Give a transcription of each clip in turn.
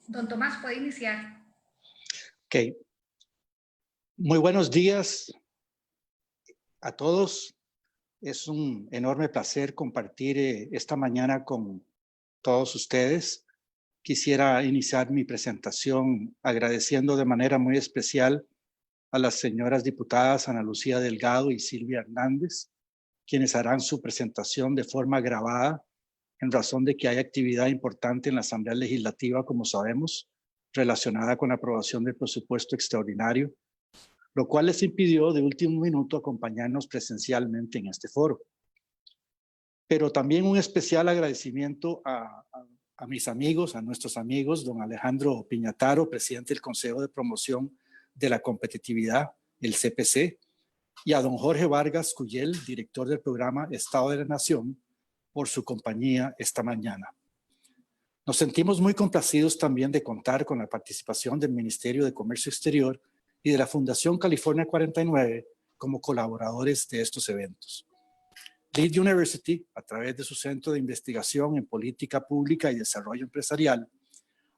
Don Tomás, puede iniciar. Ok. Muy buenos días a todos. Es un enorme placer compartir esta mañana con todos ustedes. Quisiera iniciar mi presentación agradeciendo de manera muy especial a las señoras diputadas Ana Lucía Delgado y Silvia Hernández, quienes harán su presentación de forma grabada en razón de que hay actividad importante en la Asamblea Legislativa, como sabemos, relacionada con la aprobación del presupuesto extraordinario, lo cual les impidió de último minuto acompañarnos presencialmente en este foro. Pero también un especial agradecimiento a mis amigos, a nuestros amigos, don Alejandro Piñataro, presidente del Consejo de Promoción de la Competitividad, el CPC, y a don Jorge Vargas Cuyel, director del programa Estado de la Nación, por su compañía esta mañana. Nos sentimos muy complacidos también de contar con la participación del Ministerio de Comercio Exterior y de la Fundación California 49 como colaboradores de estos eventos. Lead University, a través de su Centro de Investigación en Política Pública y Desarrollo Empresarial,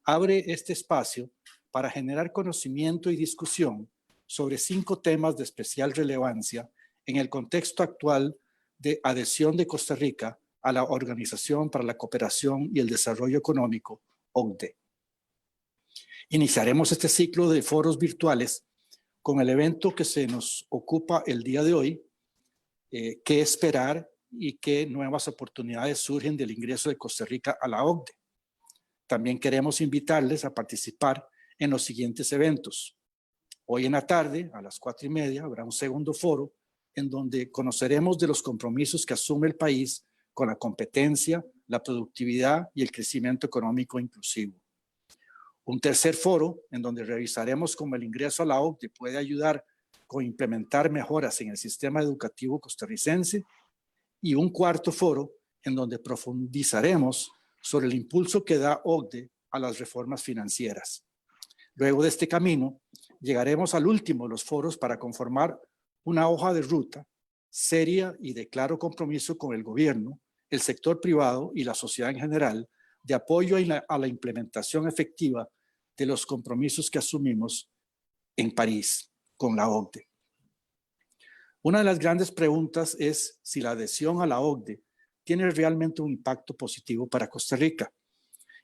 abre este espacio para generar conocimiento y discusión sobre 5 temas de especial relevancia en el contexto actual de adhesión de Costa Rica a la Organización para la Cooperación y el Desarrollo Económico, OCDE. Iniciaremos este ciclo de foros virtuales con el evento que se nos ocupa el día de hoy, qué esperar y qué nuevas oportunidades surgen del ingreso de Costa Rica a la OCDE. También queremos invitarles a participar en los siguientes eventos. Hoy en la tarde, a las 4:30, habrá un segundo foro en donde conoceremos de los compromisos que asume el país con la competencia, la productividad y el crecimiento económico inclusivo. Un tercer foro en donde revisaremos cómo el ingreso a la OCDE puede ayudar con implementar mejoras en el sistema educativo costarricense. Y un cuarto foro en donde profundizaremos sobre el impulso que da OCDE a las reformas financieras. Luego de este camino, llegaremos al último de los foros para conformar una hoja de ruta seria y de claro compromiso con el gobierno, el sector privado y la sociedad en general de apoyo a la implementación efectiva de los compromisos que asumimos en París con la OCDE. Una de las grandes preguntas es si la adhesión a la OCDE tiene realmente un impacto positivo para Costa Rica.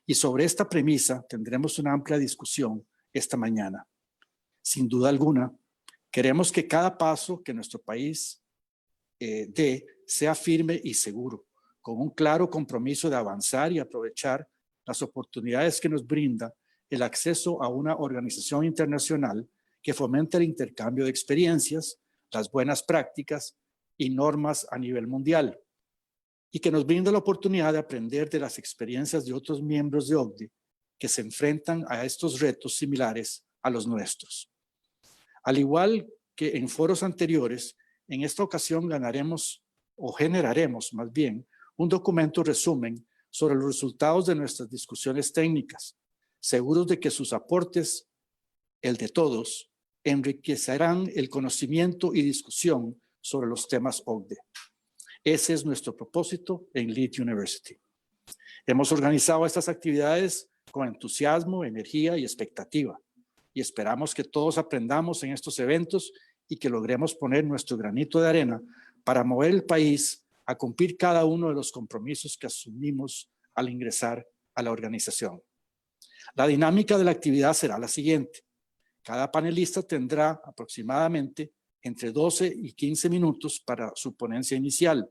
Y sobre esta premisa tendremos una amplia discusión esta mañana. Sin duda alguna, queremos que cada paso que nuestro país dé sea firme y seguro, con un claro compromiso de avanzar y aprovechar las oportunidades que nos brinda el acceso a una organización internacional que fomente el intercambio de experiencias, las buenas prácticas y normas a nivel mundial, y que nos brinda la oportunidad de aprender de las experiencias de otros miembros de OCDE que se enfrentan a estos retos similares a los nuestros. Al igual que en foros anteriores, en esta ocasión generaremos más bien un documento resumen sobre los resultados de nuestras discusiones técnicas, seguros de que sus aportes, el de todos, enriquecerán el conocimiento y discusión sobre los temas OCDE. Ese es nuestro propósito en Lead University. Hemos organizado estas actividades con entusiasmo, energía y expectativa, y esperamos que todos aprendamos en estos eventos y que logremos poner nuestro granito de arena para mover el país a cumplir cada uno de los compromisos que asumimos al ingresar a la organización. La dinámica de la actividad será la siguiente. Cada panelista tendrá aproximadamente entre 12 y 15 minutos para su ponencia inicial.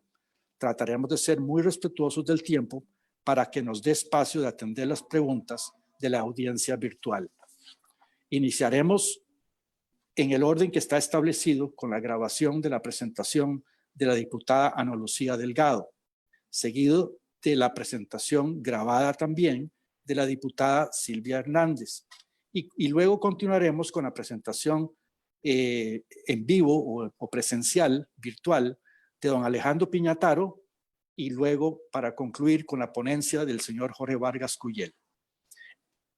Trataremos de ser muy respetuosos del tiempo para que nos dé espacio de atender las preguntas de la audiencia virtual. Iniciaremos en el orden que está establecido con la grabación de la presentación de la diputada Ana Lucía Delgado, seguido de la presentación grabada también de la diputada Silvia Hernández. Y luego continuaremos con la presentación en vivo o presencial, virtual, de don Alejandro Piñataro, y luego para concluir con la ponencia del señor Jorge Vargas Cuyel.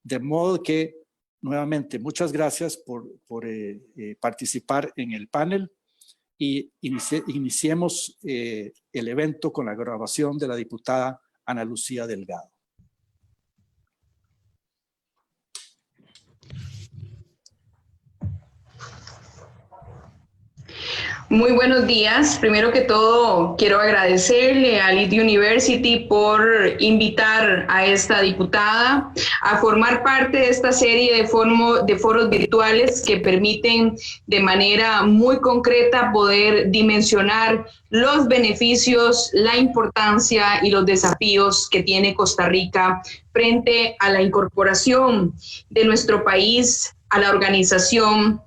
De modo que, nuevamente, muchas gracias por participar en el panel y iniciemos el evento con la grabación de la diputada Ana Lucía Delgado. Muy buenos días. Primero que todo, quiero agradecerle a Lead University por invitar a esta diputada a formar parte de esta serie de foros virtuales que permiten de manera muy concreta poder dimensionar los beneficios, la importancia y los desafíos que tiene Costa Rica frente a la incorporación de nuestro país a la Organización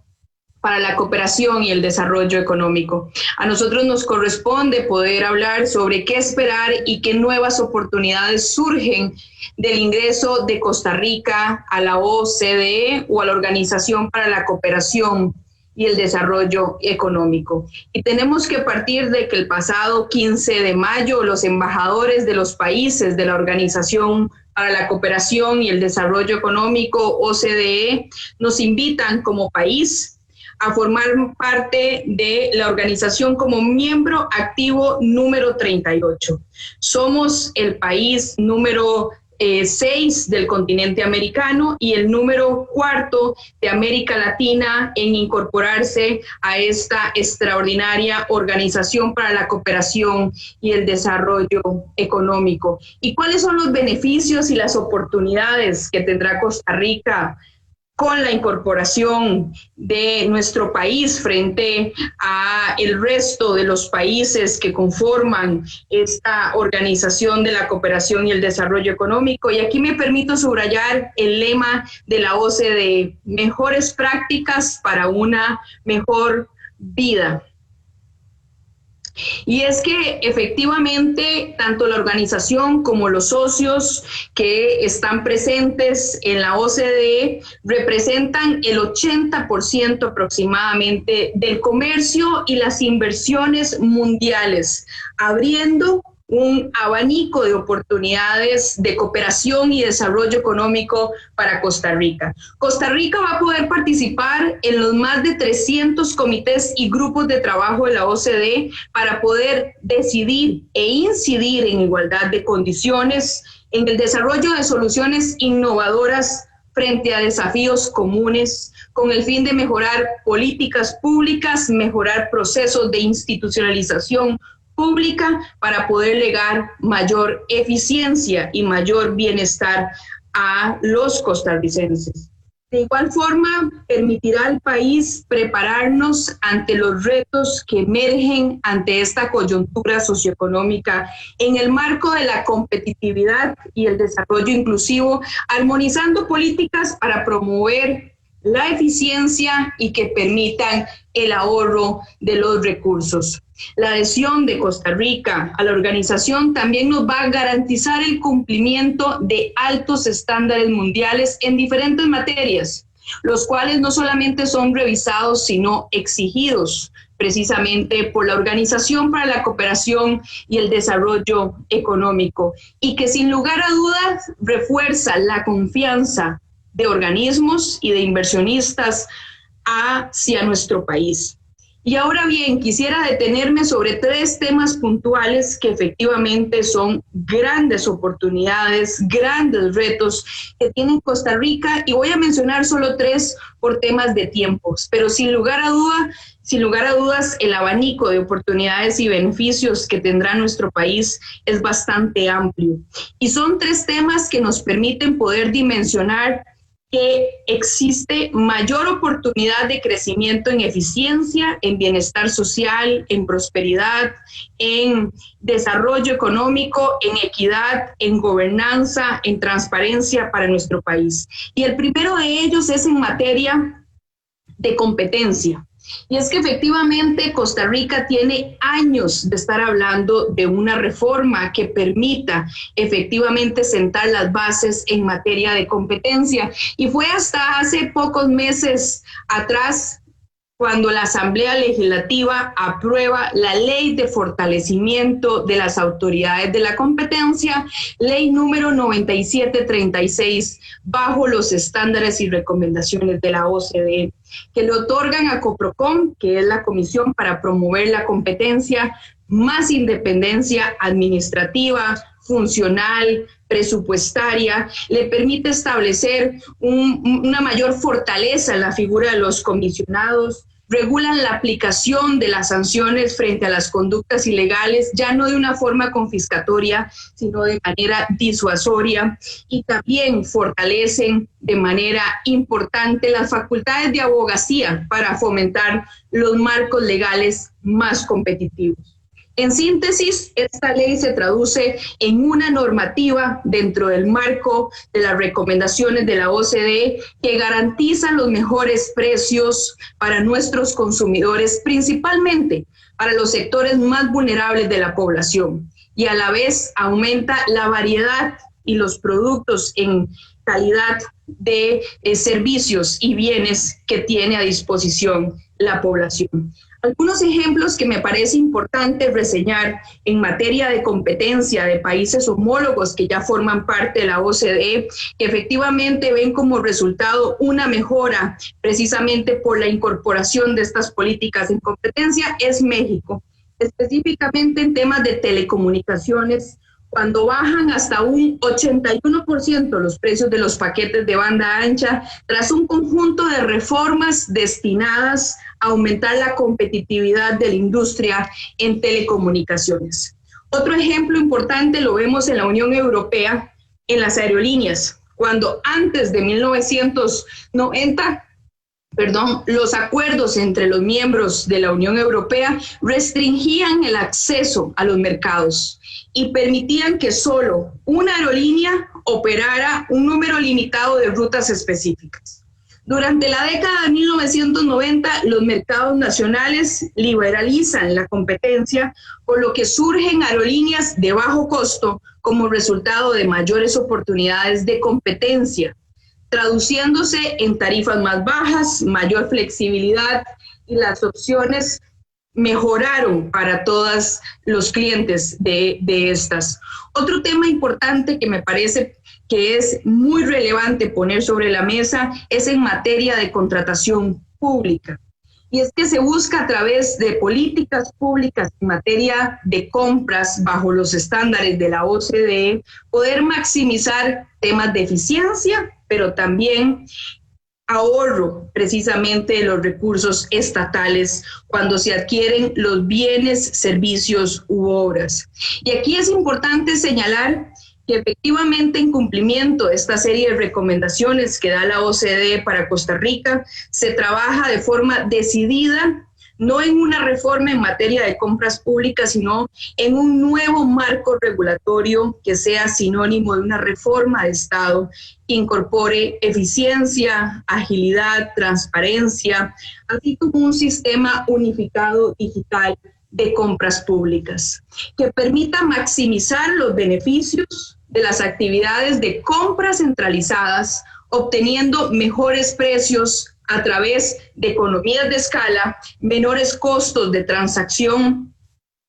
para la Cooperación y el Desarrollo Económico. A nosotros nos corresponde poder hablar sobre qué esperar y qué nuevas oportunidades surgen del ingreso de Costa Rica a la OCDE o a la Organización para la Cooperación y el Desarrollo Económico. Y tenemos que partir de que el pasado 15 de mayo los embajadores de los países de la Organización para la Cooperación y el Desarrollo Económico, OCDE, nos invitan como país a formar parte de la organización como miembro activo número 38. Somos el país número 6 del continente americano y el número 4 de América Latina en incorporarse a esta extraordinaria Organización para la Cooperación y el Desarrollo Económico. ¿Y cuáles son los beneficios y las oportunidades que tendrá Costa Rica con la incorporación de nuestro país frente a el resto de los países que conforman esta Organización de la Cooperación y el Desarrollo Económico? Y aquí me permito subrayar el lema de la OCDE: mejores prácticas para una mejor vida. Y es que efectivamente tanto la organización como los socios que están presentes en la OCDE representan el 80% aproximadamente del comercio y las inversiones mundiales, abriendo un abanico de oportunidades de cooperación y desarrollo económico para Costa Rica. Costa Rica va a poder participar en los más de 300 comités y grupos de trabajo de la OCDE para poder decidir e incidir en igualdad de condiciones, en el desarrollo de soluciones innovadoras frente a desafíos comunes, con el fin de mejorar políticas públicas, mejorar procesos de institucionalización pública para poder legar mayor eficiencia y mayor bienestar a los costarricenses. De igual forma, permitirá al país prepararnos ante los retos que emergen ante esta coyuntura socioeconómica en el marco de la competitividad y el desarrollo inclusivo, armonizando políticas para promover la eficiencia y que permitan el ahorro de los recursos. La adhesión de Costa Rica a la organización también nos va a garantizar el cumplimiento de altos estándares mundiales en diferentes materias, los cuales no solamente son revisados, sino exigidos precisamente por la Organización para la Cooperación y el Desarrollo Económico, y que sin lugar a dudas refuerza la confianza de organismos y de inversionistas hacia nuestro país. Y ahora bien, quisiera detenerme sobre 3 temas puntuales que efectivamente son grandes oportunidades, grandes retos que tiene Costa Rica, y voy a mencionar solo 3 por temas de tiempos, pero sin lugar a dudas, el abanico de oportunidades y beneficios que tendrá nuestro país es bastante amplio. Y son 3 temas que nos permiten poder dimensionar que existe mayor oportunidad de crecimiento en eficiencia, en bienestar social, en prosperidad, en desarrollo económico, en equidad, en gobernanza, en transparencia para nuestro país. Y el primero de ellos es en materia de competencia. Y es que efectivamente Costa Rica tiene años de estar hablando de una reforma que permita efectivamente sentar las bases en materia de competencia. Y fue hasta hace pocos meses atrás cuando la Asamblea Legislativa aprueba la Ley de Fortalecimiento de las Autoridades de la Competencia, Ley número 9736, bajo los estándares y recomendaciones de la OCDE, que le otorgan a COPROCOM, que es la Comisión para Promover la Competencia, más independencia administrativa, funcional, presupuestaria, le permite establecer una mayor fortaleza en la figura de los comisionados, regulan la aplicación de las sanciones frente a las conductas ilegales, ya no de una forma confiscatoria, sino de manera disuasoria, y también fortalecen de manera importante las facultades de abogacía para fomentar los marcos legales más competitivos. En síntesis, esta ley se traduce en una normativa dentro del marco de las recomendaciones de la OCDE que garantiza los mejores precios para nuestros consumidores, principalmente para los sectores más vulnerables de la población, y a la vez aumenta la variedad y los productos en calidad de servicios y bienes que tiene a disposición la población. Algunos ejemplos que me parece importante reseñar en materia de competencia de países homólogos que ya forman parte de la OCDE, que efectivamente ven como resultado una mejora precisamente por la incorporación de estas políticas en competencia, es México, específicamente en temas de telecomunicaciones, cuando bajan hasta un 81% los precios de los paquetes de banda ancha, tras un conjunto de reformas destinadas a aumentar la competitividad de la industria en telecomunicaciones. Otro ejemplo importante lo vemos en la Unión Europea, en las aerolíneas, cuando antes de 1990, los acuerdos entre los miembros de la Unión Europea restringían el acceso a los mercados y permitían que solo una aerolínea operara un número limitado de rutas específicas. Durante la década de 1990, los mercados nacionales liberalizan la competencia, por lo que surgen aerolíneas de bajo costo como resultado de mayores oportunidades de competencia, traduciéndose en tarifas más bajas, mayor flexibilidad, y las opciones mejoraron para todos los clientes de estas. Otro tema importante que me parece que es muy relevante poner sobre la mesa es en materia de contratación pública. Y es que se busca a través de políticas públicas en materia de compras bajo los estándares de la OCDE, poder maximizar temas de eficiencia, pero también ahorro precisamente de los recursos estatales cuando se adquieren los bienes, servicios u obras. Y aquí es importante señalar que efectivamente en cumplimiento de esta serie de recomendaciones que da la OCDE para Costa Rica, se trabaja de forma decidida, no en una reforma en materia de compras públicas, sino en un nuevo marco regulatorio que sea sinónimo de una reforma de Estado que incorpore eficiencia, agilidad, transparencia, así como un sistema unificado digital de compras públicas, que permita maximizar los beneficios de las actividades de compras centralizadas, obteniendo mejores precios a través de economías de escala, menores costos de transacción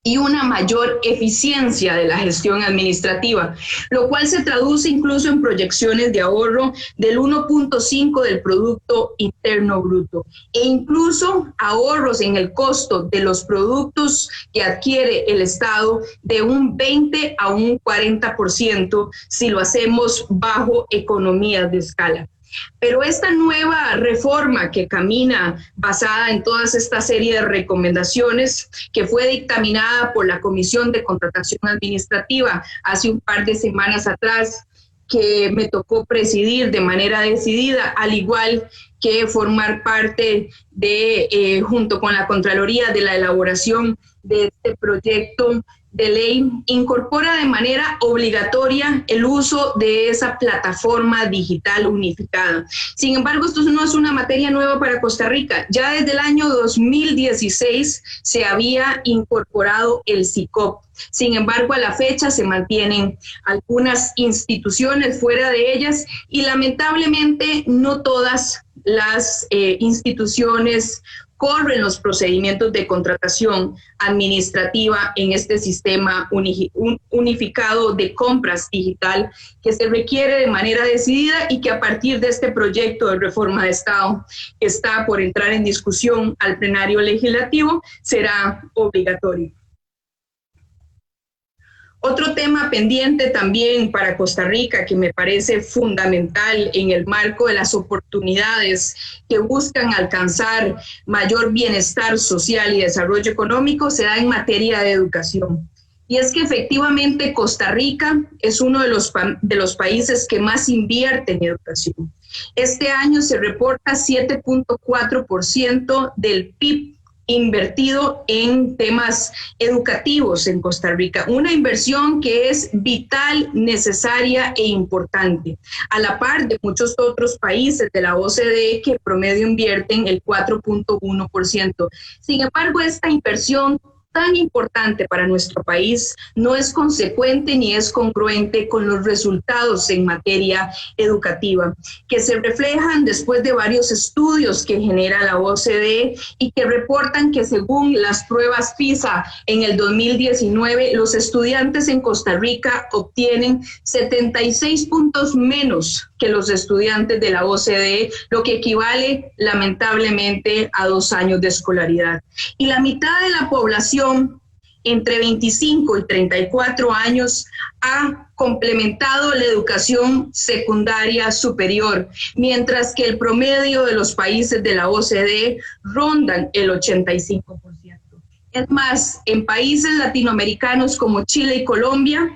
y una mayor eficiencia de la gestión administrativa, lo cual se traduce incluso en proyecciones de ahorro del 1.5 del Producto Interno Bruto e incluso ahorros en el costo de los productos que adquiere el Estado de un 20 a un 40% si lo hacemos bajo economías de escala. Pero esta nueva reforma que camina basada en toda esta serie de recomendaciones que fue dictaminada por la Comisión de Contratación Administrativa hace un par de semanas atrás, que me tocó presidir de manera decidida, al igual que formar parte de, junto con la Contraloría, de la elaboración de este proyecto de ley, incorpora de manera obligatoria el uso de esa plataforma digital unificada. Sin embargo, esto no es una materia nueva para Costa Rica. Ya desde el año 2016 se había incorporado el SICOP. Sin embargo, a la fecha se mantienen algunas instituciones fuera de ellas y lamentablemente no todas las instituciones corren los procedimientos de contratación administrativa en este sistema unificado de compras digital que se requiere de manera decidida y que a partir de este proyecto de reforma de Estado que está por entrar en discusión al plenario legislativo será obligatorio. Otro tema pendiente también para Costa Rica que me parece fundamental en el marco de las oportunidades que buscan alcanzar mayor bienestar social y desarrollo económico se da en materia de educación. Y es que efectivamente Costa Rica es uno de los países que más invierte en educación. Este año se reporta 7.4% del PIB invertido en temas educativos en Costa Rica, una inversión que es vital, necesaria e importante, a la par de muchos otros países de la OCDE que promedio invierten el 4.1%. Sin embargo, esta inversión tan importante para nuestro país no es consecuente ni es congruente con los resultados en materia educativa, que se reflejan después de varios estudios que genera la OCDE y que reportan que según las pruebas PISA en el 2019, los estudiantes en Costa Rica obtienen 76 puntos menos que los estudiantes de la OCDE, lo que equivale lamentablemente a 2 años de escolaridad. Y la mitad de la población entre 25 y 34 años ha complementado la educación secundaria superior, mientras que el promedio de los países de la OCDE rondan el 85%. Es más, en países latinoamericanos como Chile y Colombia,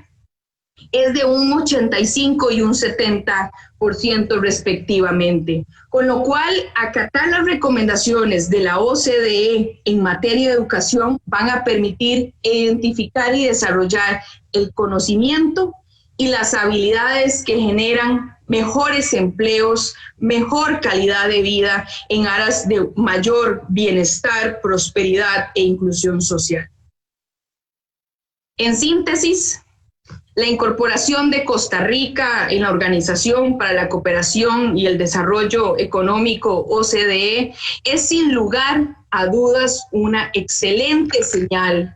es de un 85 y un 70% respectivamente. Con lo cual, acatar las recomendaciones de la OCDE en materia de educación van a permitir identificar y desarrollar el conocimiento y las habilidades que generan mejores empleos, mejor calidad de vida en aras de mayor bienestar, prosperidad e inclusión social. En síntesis, la incorporación de Costa Rica en la Organización para la Cooperación y el Desarrollo Económico OCDE es sin lugar a dudas una excelente señal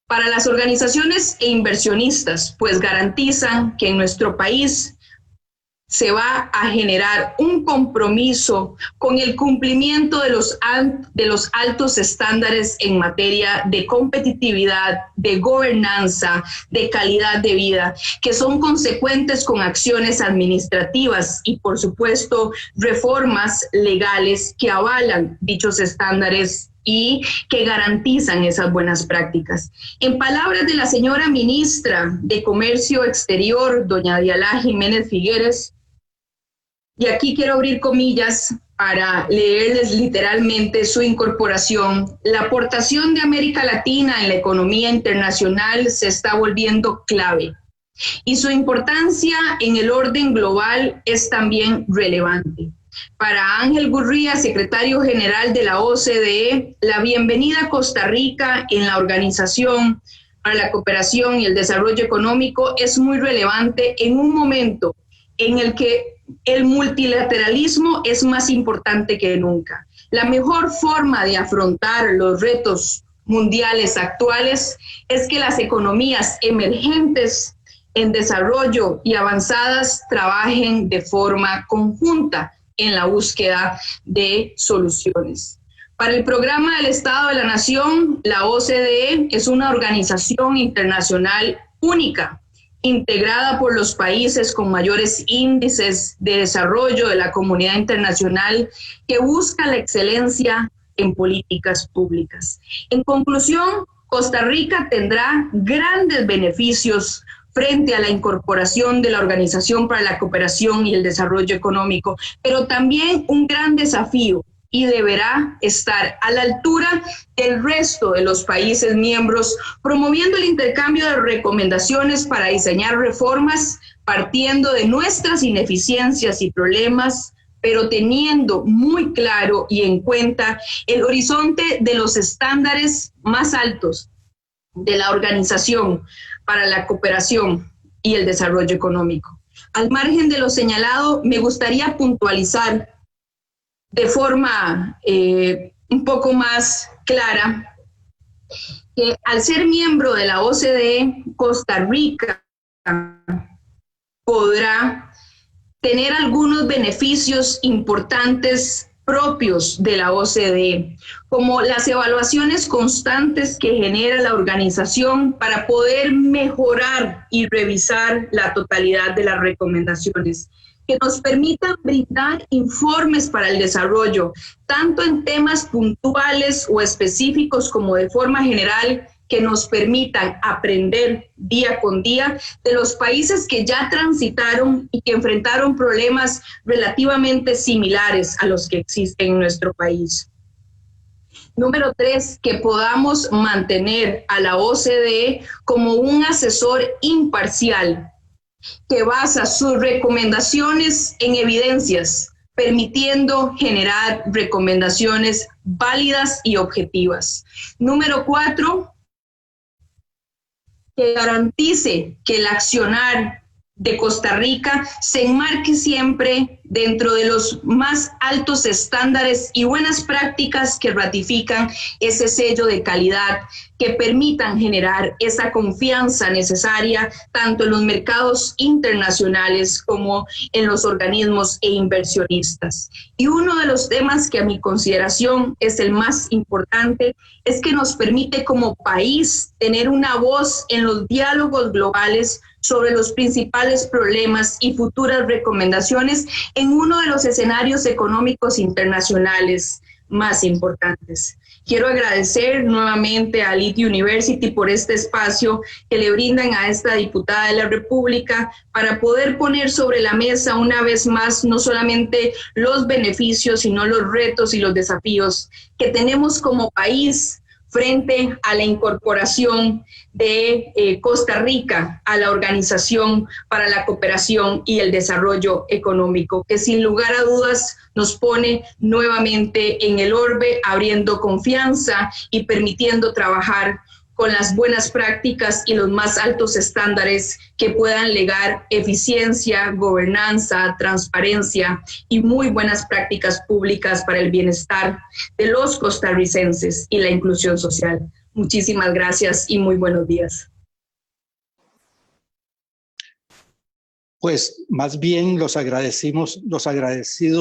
para las organizaciones e inversionistas, pues garantizan que en nuestro país se va a generar un compromiso con el cumplimiento de los altos estándares en materia de competitividad, de gobernanza, de calidad de vida, que son consecuentes con acciones administrativas y, por supuesto, reformas legales que avalan dichos estándares y que garantizan esas buenas prácticas. En palabras de la señora ministra de Comercio Exterior, doña Dialá Jiménez Figueres, y aquí quiero abrir comillas para leerles literalmente su incorporación: la aportación de América Latina en la economía internacional se está volviendo clave y su importancia en el orden global es también relevante. Para Ángel Gurría, secretario general de la OCDE, la bienvenida a Costa Rica en la Organización para la Cooperación y el Desarrollo Económico es muy relevante en un momento en el que el multilateralismo es más importante que nunca. La mejor forma de afrontar los retos mundiales actuales es que las economías emergentes, en desarrollo y avanzadas trabajen de forma conjunta en la búsqueda de soluciones. Para el Programa del Estado de la Nación, la OCDE es una organización internacional única, integrada por los países con mayores índices de desarrollo de la comunidad internacional, que busca la excelencia en políticas públicas. En conclusión, Costa Rica tendrá grandes beneficios frente a la incorporación de la Organización para la Cooperación y el Desarrollo Económico, pero también un gran desafío, y deberá estar a la altura del resto de los países miembros, promoviendo el intercambio de recomendaciones para diseñar reformas partiendo de nuestras ineficiencias y problemas, pero teniendo muy claro y en cuenta el horizonte de los estándares más altos de la Organización para la Cooperación y el Desarrollo Económico. Al margen de lo señalado, me gustaría puntualizar de forma un poco más clara que al ser miembro de la OCDE, Costa Rica podrá tener algunos beneficios importantes propios de la OCDE, como las evaluaciones constantes que genera la organización para poder mejorar y revisar la totalidad de las recomendaciones, que nos permitan brindar informes para el desarrollo, tanto en temas puntuales o específicos como de forma general, que nos permitan aprender día con día de los países que ya transitaron y que enfrentaron problemas relativamente similares a los que existen en nuestro país. Número 3, que podamos mantener a la OCDE como un asesor imparcial que basa sus recomendaciones en evidencias, permitiendo generar recomendaciones válidas y objetivas. Número 4, que garantice que el accionar de Costa Rica se enmarque siempre dentro de los más altos estándares y buenas prácticas que ratifican ese sello de calidad, que permitan generar esa confianza necesaria tanto en los mercados internacionales como en los organismos e inversionistas. Y uno de los temas que a mi consideración es el más importante es que nos permite como país tener una voz en los diálogos globales sobre los principales problemas y futuras recomendaciones en uno de los escenarios económicos internacionales más importantes. Quiero agradecer nuevamente a Lead University por este espacio que le brindan a esta diputada de la República para poder poner sobre la mesa una vez más no solamente los beneficios, sino los retos y los desafíos que tenemos como país frente a la incorporación de Costa Rica a la Organización para la Cooperación y el Desarrollo Económico, que sin lugar a dudas nos pone nuevamente en el orbe, abriendo confianza y permitiendo trabajar con las buenas prácticas y los más altos estándares que puedan legar eficiencia, gobernanza, transparencia y muy buenas prácticas públicas para el bienestar de los costarricenses y la inclusión social. Muchísimas gracias y muy buenos días. Pues más bien los agradecidos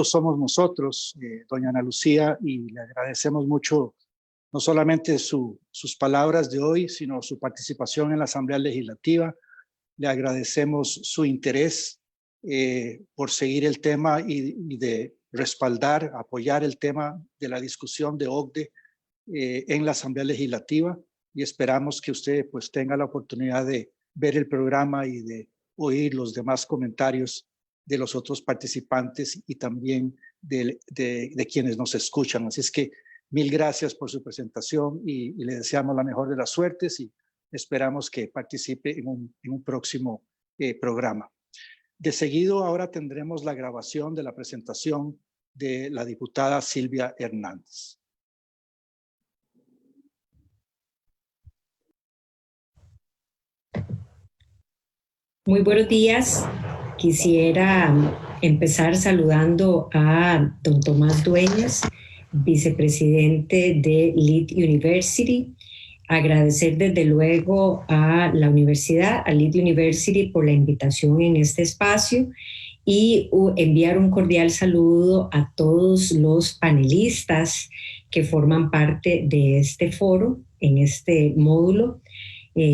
somos nosotros, doña Ana Lucía, y le agradecemos mucho no solamente sus palabras de hoy, sino su participación en la Asamblea Legislativa. Le agradecemos su interés por seguir el tema y de respaldar, apoyar el tema de la discusión de OCDE en la Asamblea Legislativa, y esperamos que usted pues tenga la oportunidad de ver el programa y de oír los demás comentarios de los otros participantes y también de quienes nos escuchan. Así es que mil gracias por su presentación y le deseamos la mejor de las suertes y esperamos que participe en un próximo programa. De seguido, ahora tendremos la grabación de la presentación de la diputada Silvia Hernández. Muy buenos días. Quisiera empezar saludando a don Tomás Dueñas, vicepresidente de Lead University. Agradecer desde luego a la universidad, a Lead University, por la invitación en este espacio y enviar un cordial saludo a todos los panelistas que forman parte de este foro, en este módulo.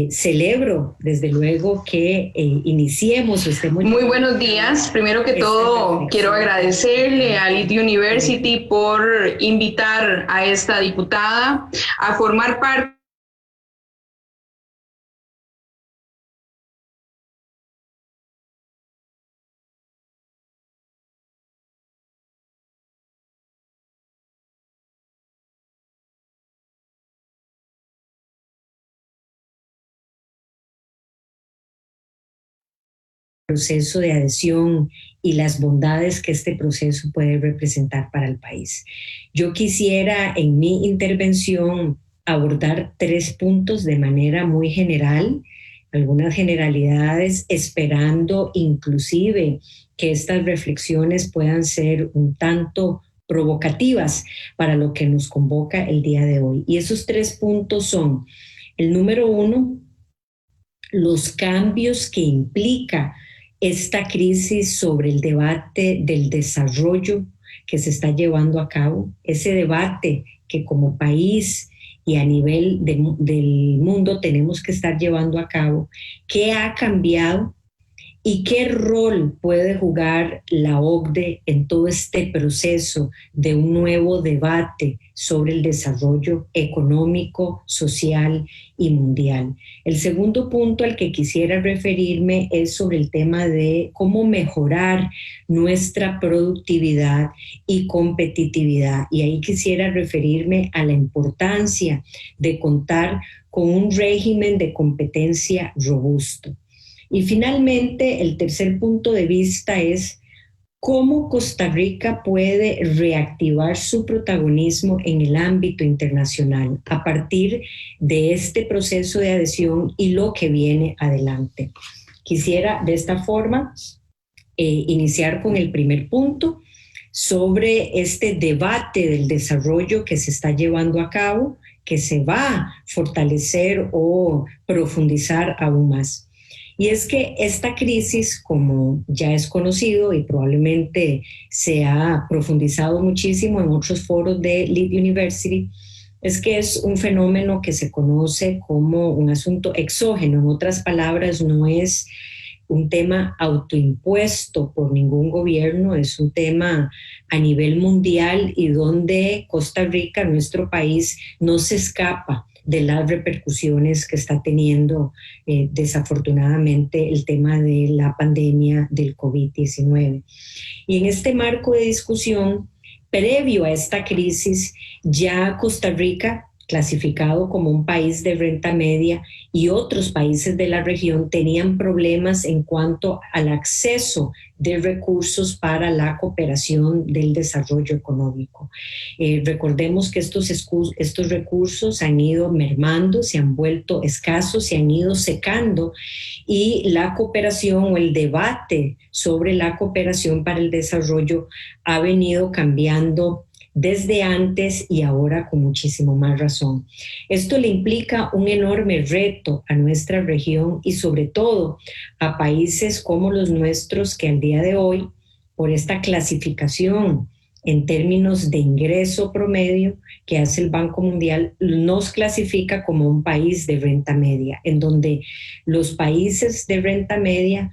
Celebro, desde luego, que iniciemos. Muy buenos días. Primero que todo, quiero agradecerle a Lead University por invitar a esta diputada a formar parte proceso de adhesión y las bondades que este proceso puede representar para el país. Yo quisiera en mi intervención abordar 3 puntos de manera muy general, algunas generalidades, esperando inclusive que estas reflexiones puedan ser un tanto provocativas para lo que nos convoca el día de hoy. Y esos 3 puntos son: el número 1, los cambios que implica esta crisis sobre el debate del desarrollo que se está llevando a cabo, ese debate que como país y a nivel del mundo tenemos que estar llevando a cabo, qué ha cambiado y qué rol puede jugar la OCDE en todo este proceso de un nuevo debate sobre el desarrollo económico, social y mundial. El segundo punto al que quisiera referirme es sobre el tema de cómo mejorar nuestra productividad y competitividad. Y ahí quisiera referirme a la importancia de contar con un régimen de competencia robusto. Y finalmente, el tercer punto de vista es cómo Costa Rica puede reactivar su protagonismo en el ámbito internacional a partir de este proceso de adhesión y lo que viene adelante. Quisiera de esta forma iniciar con el primer punto sobre este debate del desarrollo que se está llevando a cabo, que se va a fortalecer o profundizar aún más. Y es que esta crisis, como ya es conocido y probablemente se ha profundizado muchísimo en otros foros de Lead University, es que es un fenómeno que se conoce como un asunto exógeno. En otras palabras, no es un tema autoimpuesto por ningún gobierno, es un tema a nivel mundial y donde Costa Rica, nuestro país, no se escapa de las repercusiones que está teniendo desafortunadamente el tema de la pandemia del COVID-19. Y en este marco de discusión, previo a esta crisis, ya Costa Rica, clasificado como un país de renta media, y otros países de la región tenían problemas en cuanto al acceso de recursos para la cooperación del desarrollo económico. Recordemos que estos recursos han ido mermando, se han vuelto escasos, se han ido secando, y la cooperación o el debate sobre la cooperación para el desarrollo ha venido cambiando desde antes y ahora con muchísimo más razón. Esto le implica un enorme reto a nuestra región y sobre todo a países como los nuestros que al día de hoy, por esta clasificación en términos de ingreso promedio que hace el Banco Mundial, nos clasifica como un país de renta media, en donde los países de renta media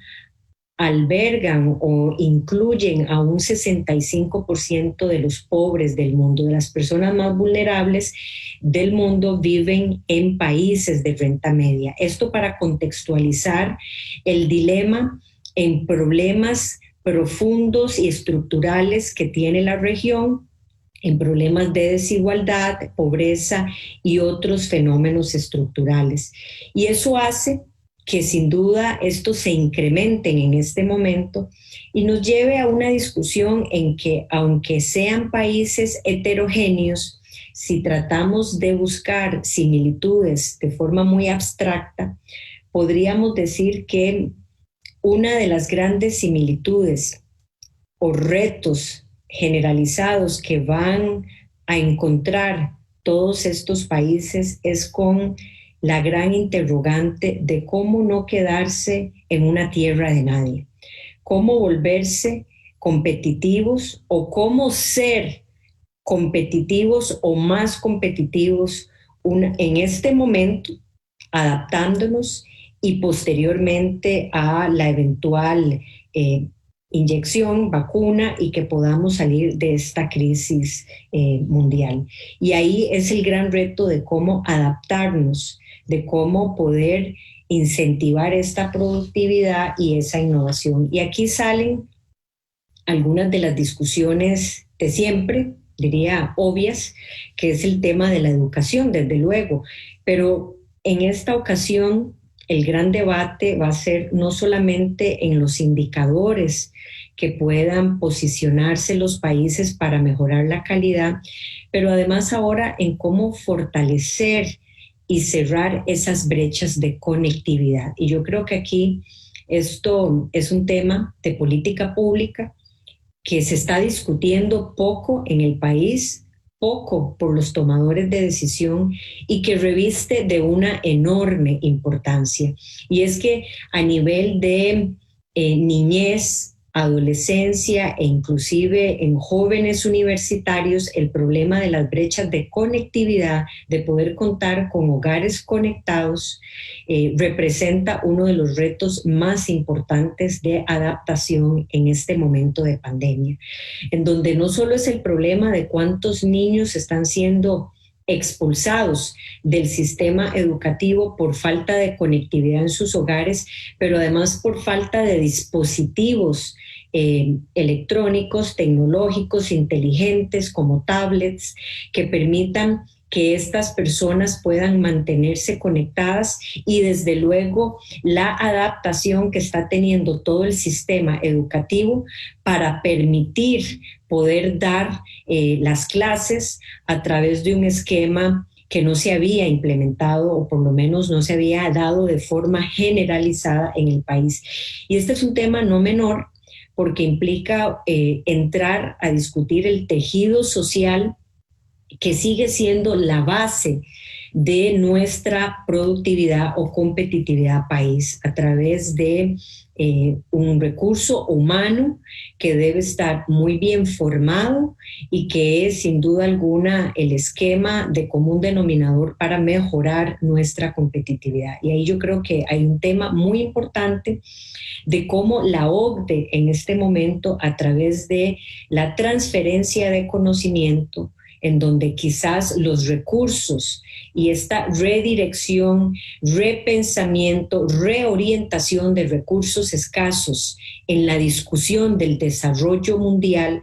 albergan o incluyen a un 65% de los pobres del mundo, de las personas más vulnerables del mundo viven en países de renta media. Esto para contextualizar el dilema en problemas profundos y estructurales que tiene la región, en problemas de desigualdad, pobreza y otros fenómenos estructurales. Y eso hace que sin duda estos se incrementen en este momento y nos lleve a una discusión en que, aunque sean países heterogéneos, si tratamos de buscar similitudes de forma muy abstracta, podríamos decir que una de las grandes similitudes o retos generalizados que van a encontrar todos estos países es con la gran interrogante de cómo no quedarse en una tierra de nadie, cómo volverse competitivos o cómo ser competitivos o más competitivos en este momento, adaptándonos y posteriormente a la eventual inyección, vacuna y que podamos salir de esta crisis mundial. Y ahí es el gran reto de cómo adaptarnos, de cómo poder incentivar esta productividad y esa innovación. Y aquí salen algunas de las discusiones de siempre, diría obvias, que es el tema de la educación, desde luego. Pero en esta ocasión el gran debate va a ser no solamente en los indicadores que puedan posicionarse los países para mejorar la calidad, pero además ahora en cómo fortalecer y cerrar esas brechas de conectividad. Y yo creo que aquí esto es un tema de política pública que se está discutiendo poco en el país, poco por los tomadores de decisión y que reviste de una enorme importancia. Y es que a nivel de niñez, adolescencia e inclusive en jóvenes universitarios el problema de las brechas de conectividad, de poder contar con hogares conectados, representa uno de los retos más importantes de adaptación en este momento de pandemia, en donde no solo es el problema de cuántos niños están siendo expulsados del sistema educativo por falta de conectividad en sus hogares, pero además por falta de dispositivos electrónicos, tecnológicos, inteligentes, como tablets, que permitan que estas personas puedan mantenerse conectadas, y desde luego la adaptación que está teniendo todo el sistema educativo para permitir poder dar las clases a través de un esquema que no se había implementado, o por lo menos no se había dado de forma generalizada en el país. Y este es un tema no menor, porque implica entrar a discutir el tejido social que sigue siendo la base de nuestra productividad o competitividad país, a través de un recurso humano que debe estar muy bien formado y que es sin duda alguna el esquema de común denominador para mejorar nuestra competitividad. Y ahí yo creo que hay un tema muy importante de cómo la OCDE en este momento, a través de la transferencia de conocimiento, en donde quizás los recursos y esta redirección, repensamiento, reorientación de recursos escasos en la discusión del desarrollo mundial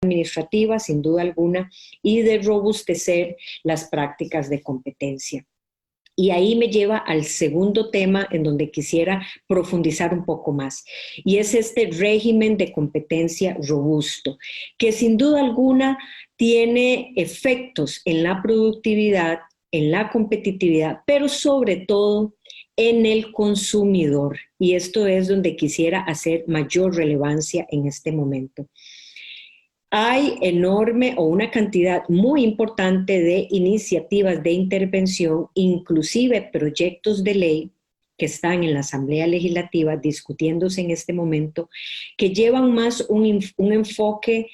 administrativa, sin duda alguna, y de robustecer las prácticas de competencia. Y ahí me lleva al segundo tema en donde quisiera profundizar un poco más, y es este régimen de competencia robusto, que sin duda alguna tiene efectos en la productividad, en la competitividad, pero sobre todo en el consumidor. Y esto es donde quisiera hacer mayor relevancia en este momento. Hay enorme o una cantidad muy importante de iniciativas de intervención, inclusive proyectos de ley, que están en la Asamblea Legislativa discutiéndose en este momento, que llevan más un enfoque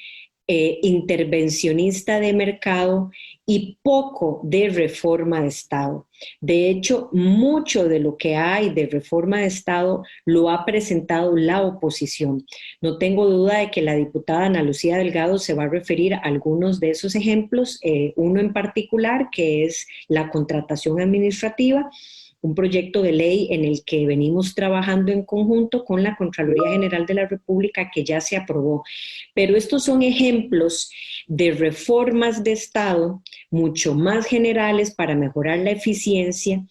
intervencionista de mercado y poco de reforma de Estado. De hecho, mucho de lo que hay de reforma de Estado lo ha presentado la oposición. No tengo duda de que la diputada Ana Lucía Delgado se va a referir a algunos de esos ejemplos, uno en particular que es la contratación administrativa, un proyecto de ley en el que venimos trabajando en conjunto con la Contraloría General de la República que ya se aprobó. Pero estos son ejemplos de reformas de Estado mucho más generales para mejorar la eficiencia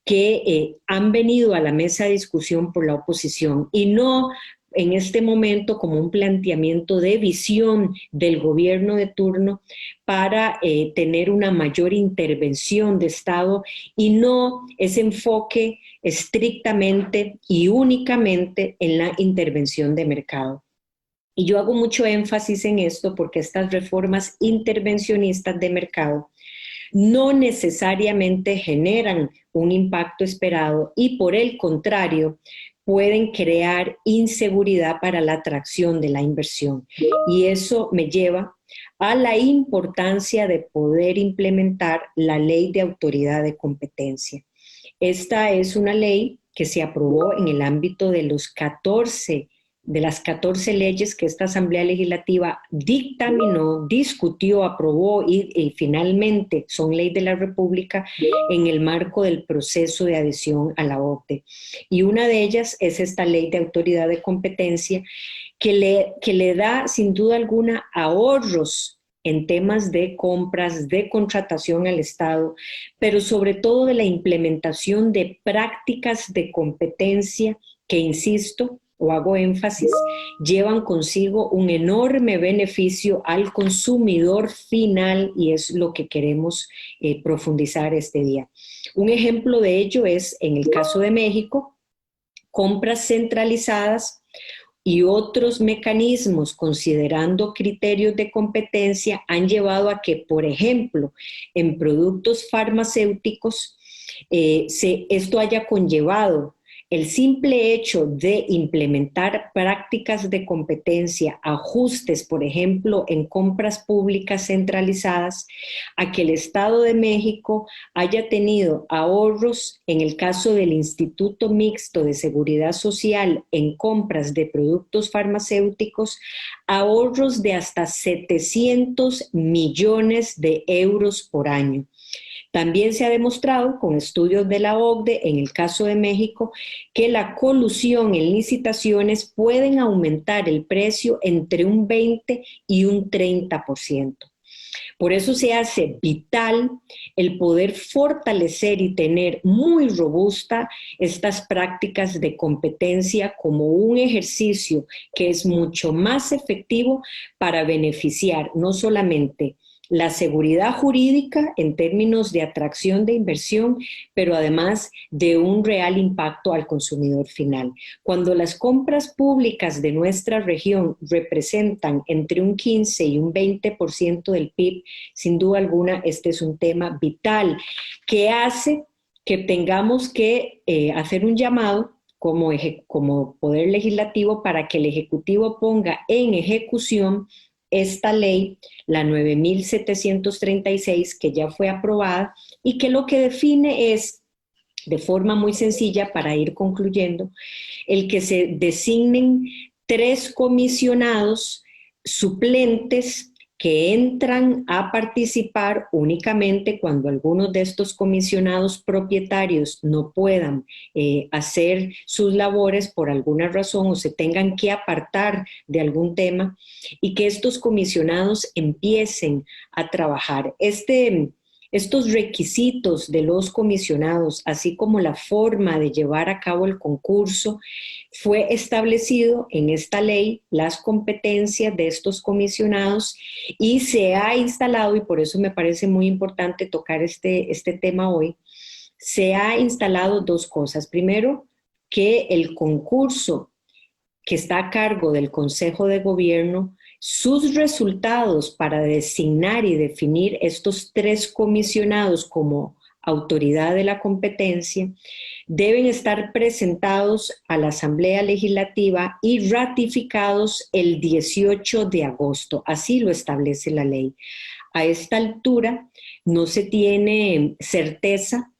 que han venido a la mesa de discusión por la oposición y no en este momento como un planteamiento de visión del gobierno de turno para tener una mayor intervención de Estado y no ese enfoque estrictamente y únicamente en la intervención de mercado. Y yo hago mucho énfasis en esto porque estas reformas intervencionistas de mercado no necesariamente generan un impacto esperado y por el contrario pueden crear inseguridad para la atracción de la inversión. Y eso me lleva a la importancia de poder implementar la Ley de Autoridad de Competencia. Esta es una ley que se aprobó en el ámbito de las 14 leyes que esta Asamblea Legislativa dictaminó, discutió, aprobó y finalmente son ley de la República en el marco del proceso de adhesión a la OCDE. Y una de ellas es esta Ley de Autoridad de Competencia que le da sin duda alguna ahorros en temas de compras, de contratación al Estado, pero sobre todo de la implementación de prácticas de competencia que, insisto, o hago énfasis, llevan consigo un enorme beneficio al consumidor final y es lo que queremos profundizar este día. Un ejemplo de ello es, en el caso de México, compras centralizadas y otros mecanismos considerando criterios de competencia han llevado a que, por ejemplo, en productos farmacéuticos, esto haya conllevado el simple hecho de implementar prácticas de competencia, ajustes, por ejemplo, en compras públicas centralizadas, a que el Estado de México haya tenido ahorros en el caso del Instituto Mixto de Seguridad Social en compras de productos farmacéuticos, ahorros de hasta 700 millones de euros por año. También se ha demostrado con estudios de la OCDE, en el caso de México, que la colusión en licitaciones pueden aumentar el precio entre un 20 y un 30%. Por eso se hace vital el poder fortalecer y tener muy robusta estas prácticas de competencia como un ejercicio que es mucho más efectivo para beneficiar no solamente la seguridad jurídica en términos de atracción de inversión, pero además de un real impacto al consumidor final. Cuando las compras públicas de nuestra región representan entre un 15 y un 20% del PIB, sin duda alguna este es un tema vital que hace que tengamos que hacer un llamado como Poder Legislativo para que el Ejecutivo ponga en ejecución esta ley, la 9.736, que ya fue aprobada y que lo que define es, de forma muy sencilla para ir concluyendo, el que se designen 3 comisionados suplentes que entran a participar únicamente cuando algunos de estos comisionados propietarios no puedan hacer sus labores por alguna razón o se tengan que apartar de algún tema y que estos comisionados empiecen a trabajar. Estos requisitos de los comisionados, así como la forma de llevar a cabo el concurso, fue establecido en esta ley, las competencias de estos comisionados, y se ha instalado, y por eso me parece muy importante tocar este tema hoy, se ha instalado 2 cosas. Primero, que el concurso que está a cargo del Consejo de Gobierno, sus resultados para designar y definir estos 3 comisionados como autoridad de la competencia, deben estar presentados a la Asamblea Legislativa y ratificados el 18 de agosto. Así lo establece la ley. A esta altura no se tiene certeza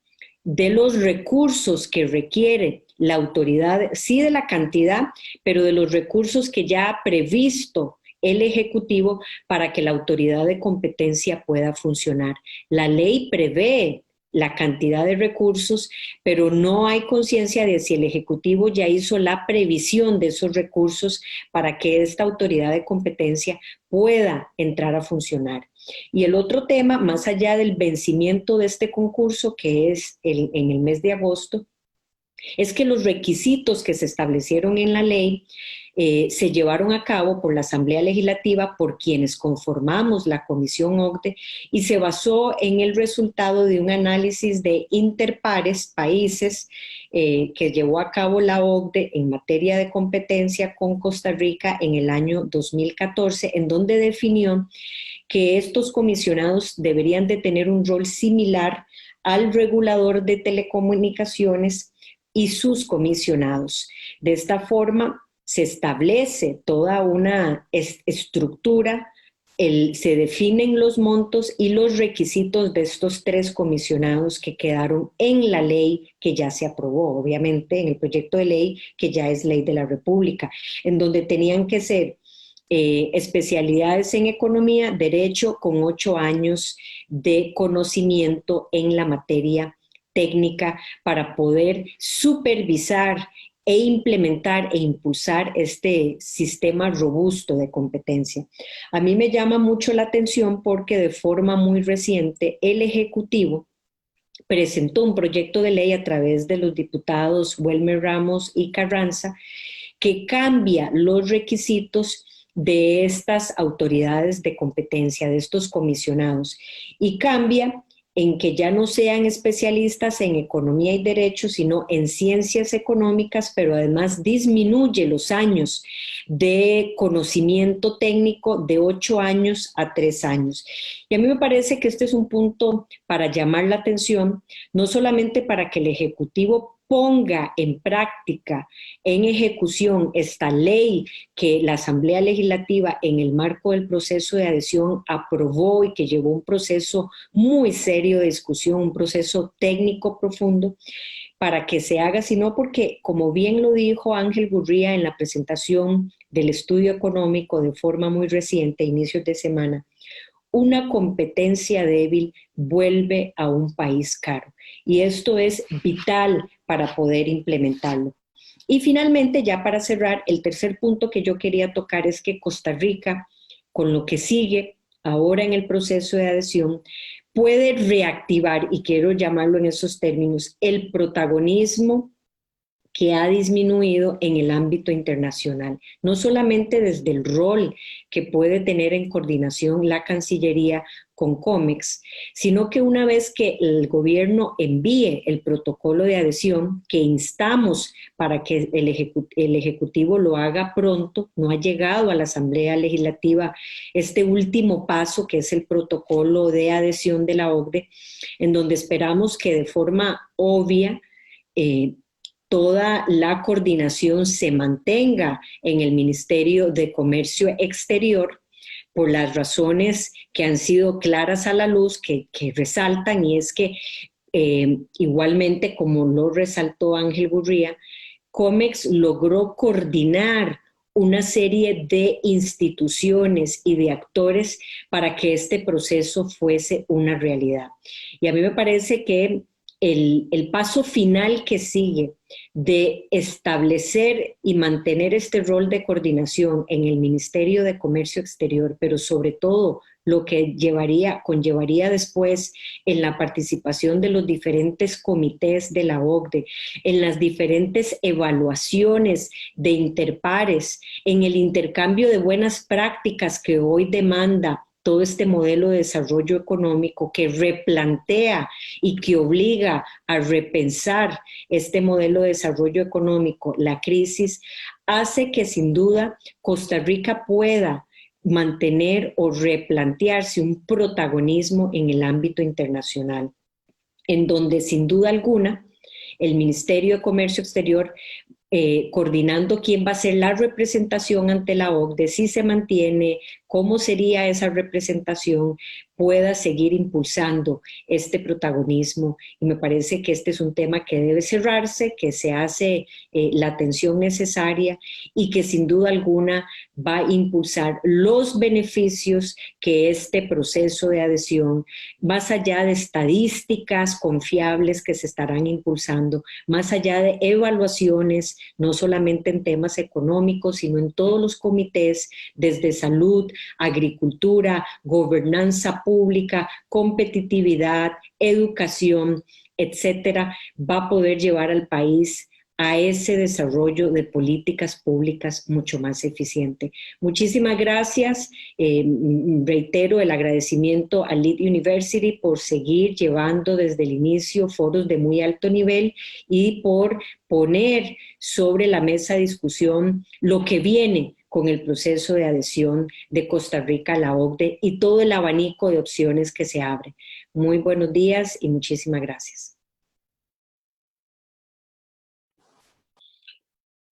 de los recursos que requiere la autoridad, sí de la cantidad, pero de los recursos que ya ha previsto el Ejecutivo para que la autoridad de competencia pueda funcionar. La ley prevé la cantidad de recursos, pero no hay conciencia de si el Ejecutivo ya hizo la previsión de esos recursos para que esta autoridad de competencia pueda entrar a funcionar. Y el otro tema, más allá del vencimiento de este concurso, que es en el mes de agosto, es que los requisitos que se establecieron en la ley se llevaron a cabo por la Asamblea Legislativa, por quienes conformamos la Comisión OCDE, y se basó en el resultado de un análisis de interpares, países, que llevó a cabo la OCDE en materia de competencia con Costa Rica en el año 2014, en donde definió que estos comisionados deberían de tener un rol similar al regulador de telecomunicaciones y sus comisionados. De esta forma, se establece toda una estructura, se definen los montos y los requisitos de estos 3 comisionados que quedaron en la ley que ya se aprobó, obviamente en el proyecto de ley que ya es ley de la República, en donde tenían que ser especialidades en economía, derecho, con 8 años de conocimiento en la materia técnica para poder supervisar e implementar e impulsar este sistema robusto de competencia. A mí me llama mucho la atención porque de forma muy reciente el Ejecutivo presentó un proyecto de ley a través de los diputados Welmer Ramos y Carranza que cambia los requisitos de estas autoridades de competencia, de estos comisionados, y cambia en que ya no sean especialistas en economía y derecho, sino en ciencias económicas, pero además disminuye los años de conocimiento técnico de 8 años a 3 años. Y a mí me parece que este es un punto para llamar la atención, no solamente para que el Ejecutivo ponga en práctica, en ejecución, esta ley que la Asamblea Legislativa en el marco del proceso de adhesión aprobó y que llevó un proceso muy serio de discusión, un proceso técnico profundo, para que se haga, sino porque, como bien lo dijo Ángel Gurría en la presentación del estudio económico de forma muy reciente, a inicios de semana, una competencia débil vuelve a un país caro. Y esto es vital para poder implementarlo. Y finalmente, ya para cerrar, el tercer punto que yo quería tocar es que Costa Rica, con lo que sigue ahora en el proceso de adhesión, puede reactivar, y quiero llamarlo en esos términos, el protagonismo que ha disminuido en el ámbito internacional, no solamente desde el rol que puede tener en coordinación la Cancillería con COMEX, sino que una vez que el gobierno envíe el protocolo de adhesión, que instamos para que el Ejecutivo lo haga pronto, no ha llegado a la Asamblea Legislativa este último paso que es el protocolo de adhesión de la OCDE, en donde esperamos que de forma obvia toda la coordinación se mantenga en el Ministerio de Comercio Exterior por las razones que han sido claras a la luz, que resaltan, y es que igualmente, como lo resaltó Ángel Gurría, COMEX logró coordinar una serie de instituciones y de actores para que este proceso fuese una realidad. Y a mí me parece que el paso final que sigue de establecer y mantener este rol de coordinación en el Ministerio de Comercio Exterior, pero sobre todo lo que conllevaría después en la participación de los diferentes comités de la OCDE, en las diferentes evaluaciones de interpares, en el intercambio de buenas prácticas que hoy demanda todo este modelo de desarrollo económico, que replantea y que obliga a repensar este modelo de desarrollo económico, la crisis, hace que sin duda Costa Rica pueda mantener o replantearse un protagonismo en el ámbito internacional. en donde sin duda alguna el Ministerio de Comercio Exterior, coordinando quién va a ser la representación ante la OCDE, si se mantiene, cómo sería esa representación, pueda seguir impulsando este protagonismo. Y me parece que este es un tema que debe cerrarse, que se hace la atención necesaria y que sin duda alguna va a impulsar los beneficios que este proceso de adhesión, más allá de estadísticas confiables que se estarán impulsando, más allá de evaluaciones, no solamente en temas económicos, sino en todos los comités, desde salud, agricultura, gobernanza pública, competitividad, educación, etcétera, va a poder llevar al país a ese desarrollo de políticas públicas mucho más eficiente. Muchísimas gracias. Reitero el agradecimiento a Lead University por seguir llevando desde el inicio foros de muy alto nivel y por poner sobre la mesa de discusión lo que viene con el proceso de adhesión de Costa Rica a la OCDE y todo el abanico de opciones que se abre. Muy buenos días y muchísimas gracias.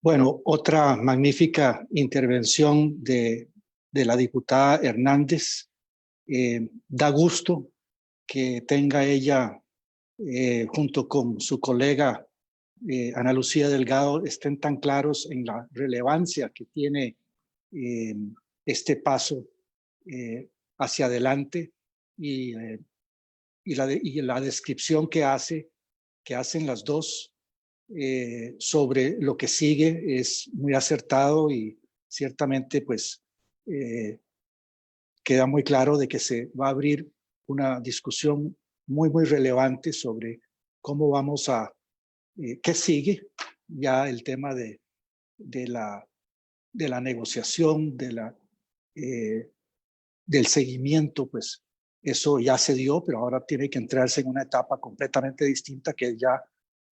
Bueno, otra magnífica intervención de la diputada Hernández. Da gusto que tenga ella, junto con su colega Ana Lucía Delgado, estén tan claros en la relevancia que tiene este paso hacia adelante y la descripción que hacen las dos sobre lo que sigue es muy acertado y ciertamente pues queda muy claro de que se va a abrir una discusión muy relevante sobre cómo vamos a, qué sigue ya el tema de la negociación, del seguimiento, pues eso ya se dio, pero ahora tiene que entrarse en una etapa completamente distinta que es ya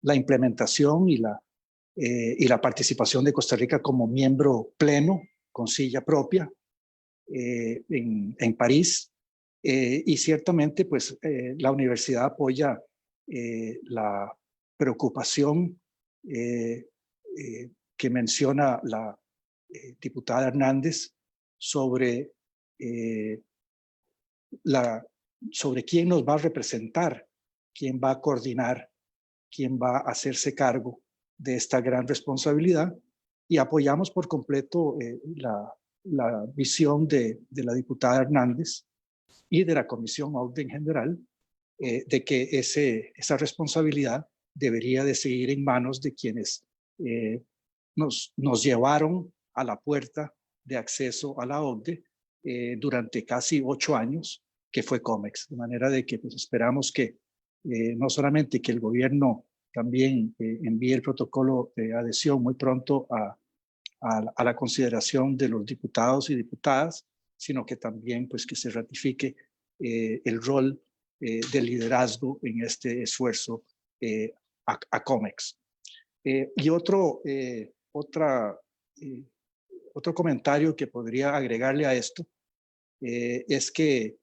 la implementación y la participación de Costa Rica como miembro pleno, con silla propia, en París. Y ciertamente, pues, la universidad apoya la preocupación que menciona la diputada Hernández sobre quién nos va a representar, quién va a coordinar, quién va a hacerse cargo de esta gran responsabilidad, y apoyamos por completo la visión de la diputada Hernández y de la Comisión OCDE en general, de que esa responsabilidad debería de seguir en manos de quienes nos llevaron a la puerta de acceso a la OCDE durante casi 8 años, que fue COMEX. De manera de que pues, esperamos que no solamente que el gobierno también envíe el protocolo de adhesión muy pronto a la consideración de los diputados y diputadas, sino que también pues, que se ratifique el rol de liderazgo en este esfuerzo a COMEX. Y otro comentario que podría agregarle a esto es que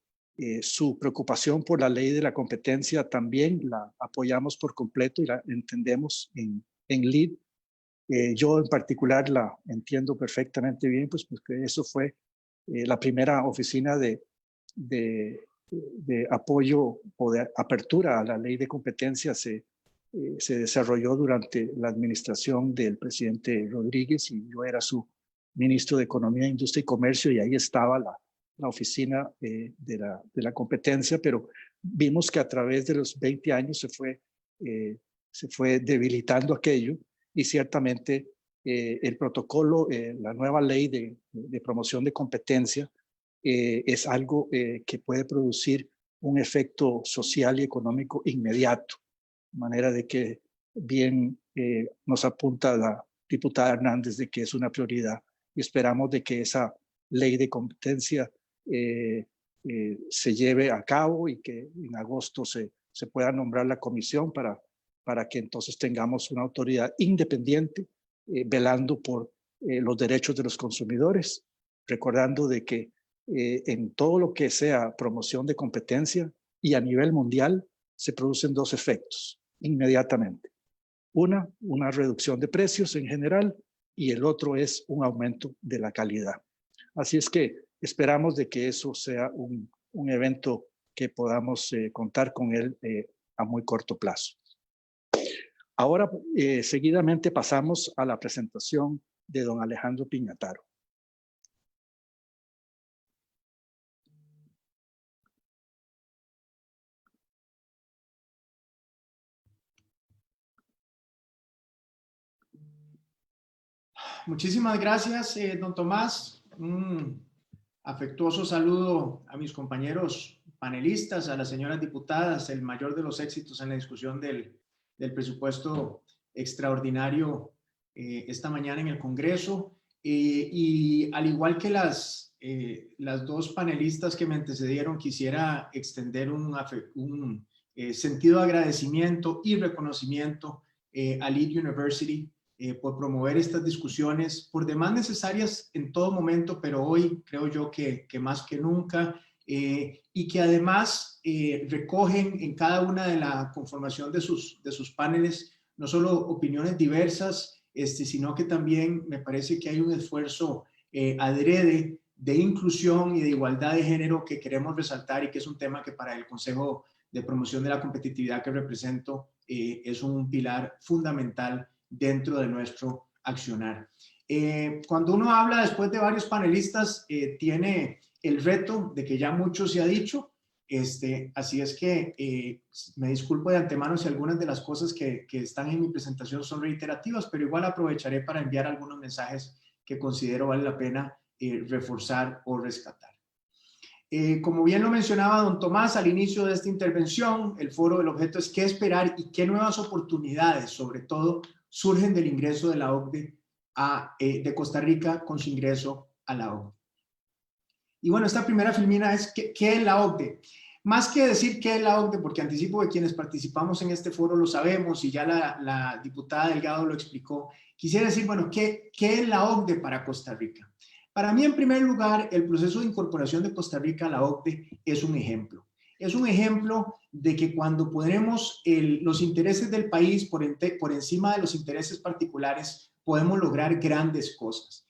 su preocupación por la ley de la competencia también la apoyamos por completo y la entendemos en LEAD. Yo en particular la entiendo perfectamente bien, pues porque eso fue la primera oficina de apoyo o de apertura a la ley de competencia se desarrolló durante la administración del presidente Rodríguez y yo era su ministro de Economía, Industria y Comercio y ahí estaba la oficina de la competencia, pero vimos que a través de los 20 años se fue debilitando aquello y ciertamente el protocolo, la nueva ley de promoción de competencia es algo que puede producir un efecto social y económico inmediato, de manera de que bien nos apunta la diputada Hernández de que es una prioridad y esperamos de que esa ley de competencia se lleve a cabo y que en agosto se pueda nombrar la comisión para que entonces tengamos una autoridad independiente velando por los derechos de los consumidores, recordando de que en todo lo que sea promoción de competencia y a nivel mundial se producen dos efectos inmediatamente. Una reducción de precios en general, y el otro es un aumento de la calidad. Así es que esperamos de que eso sea un evento que podamos contar con él a muy corto plazo. Ahora, seguidamente pasamos a la presentación de don Alejandro Piñataro. Muchísimas gracias, don Tomás. Un afectuoso saludo a mis compañeros panelistas, a las señoras diputadas, el mayor de los éxitos en la discusión del presupuesto extraordinario esta mañana en el Congreso. Y al igual que las dos panelistas que me antecedieron, quisiera extender un sentido de agradecimiento y reconocimiento a Lead University por promover estas discusiones, por demás necesarias en todo momento, pero hoy creo yo que más que nunca, y que además recogen en cada una de la conformación de sus paneles no solo opiniones diversas, sino que también me parece que hay un esfuerzo adrede de inclusión y de igualdad de género que queremos resaltar, y que es un tema que para el Consejo de Promoción de la Competitividad que represento es un pilar fundamental dentro de nuestro accionar. Cuando uno habla después de varios panelistas, tiene el reto de que ya mucho se ha dicho, así es que me disculpo de antemano si algunas de las cosas que están en mi presentación son reiterativas, pero igual aprovecharé para enviar algunos mensajes que considero vale la pena reforzar o rescatar. Como bien lo mencionaba don Tomás al inicio de esta intervención, el foro, el objeto es qué esperar y qué nuevas oportunidades, sobre todo, surgen del ingreso de la OCDE de Costa Rica con su ingreso a la OCDE. Y bueno, esta primera filmina es ¿qué es la OCDE? Más que decir qué es la OCDE, porque anticipo que quienes participamos en este foro lo sabemos y ya la diputada Delgado lo explicó, quisiera decir, bueno, ¿qué es la OCDE para Costa Rica? Para mí, en primer lugar, el proceso de incorporación de Costa Rica a la OCDE es un ejemplo. Es un ejemplo de que cuando ponemos los intereses del país por encima de los intereses particulares, podemos lograr grandes cosas.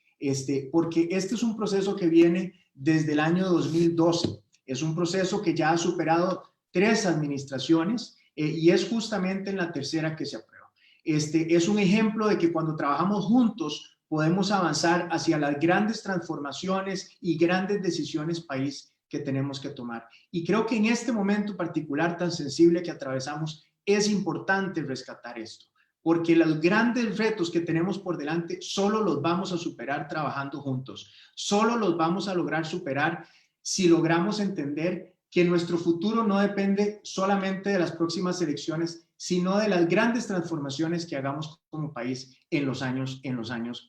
Porque este es un proceso que viene desde el año 2012. Es un proceso que ya ha superado 3 administraciones y es justamente en la tercera que se aprueba. Es un ejemplo de que cuando trabajamos juntos podemos avanzar hacia las grandes transformaciones y grandes decisiones país que tenemos que tomar. Y creo que en este momento particular tan sensible que atravesamos es importante rescatar esto, porque los grandes retos que tenemos por delante solo los vamos a superar trabajando juntos, solo los vamos a lograr superar si logramos entender que nuestro futuro no depende solamente de las próximas elecciones, sino de las grandes transformaciones que hagamos como país en los años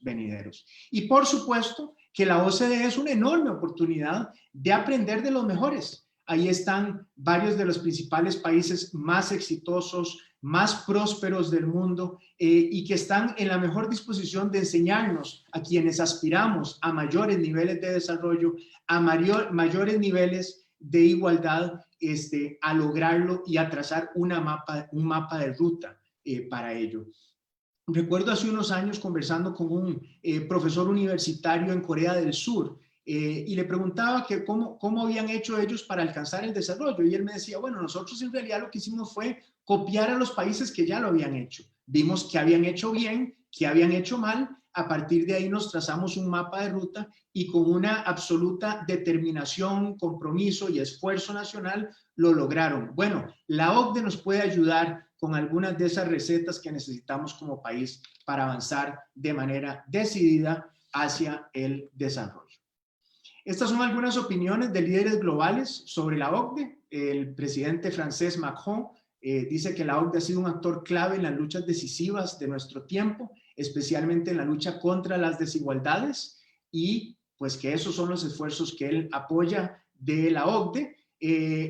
venideros. Y por supuesto que la OCDE es una enorme oportunidad de aprender de los mejores. Ahí están varios de los principales países más exitosos, más prósperos del mundo y que están en la mejor disposición de enseñarnos a quienes aspiramos a mayores niveles de desarrollo, a mayores niveles de igualdad, a lograrlo y a trazar un mapa de ruta para ello. Recuerdo hace unos años conversando con un profesor universitario en Corea del Sur y le preguntaba que cómo habían hecho ellos para alcanzar el desarrollo, y él me decía, bueno, nosotros en realidad lo que hicimos fue copiar a los países que ya lo habían hecho. Vimos que habían hecho bien, que habían hecho mal, a partir de ahí nos trazamos un mapa de ruta y con una absoluta determinación, compromiso y esfuerzo nacional lo lograron. Bueno, la OCDE nos puede ayudar con algunas de esas recetas que necesitamos como país para avanzar de manera decidida hacia el desarrollo. Estas son algunas opiniones de líderes globales sobre la OCDE. El presidente francés Macron dice que la OCDE ha sido un actor clave en las luchas decisivas de nuestro tiempo, especialmente en la lucha contra las desigualdades, y pues que esos son los esfuerzos que él apoya de la OCDE.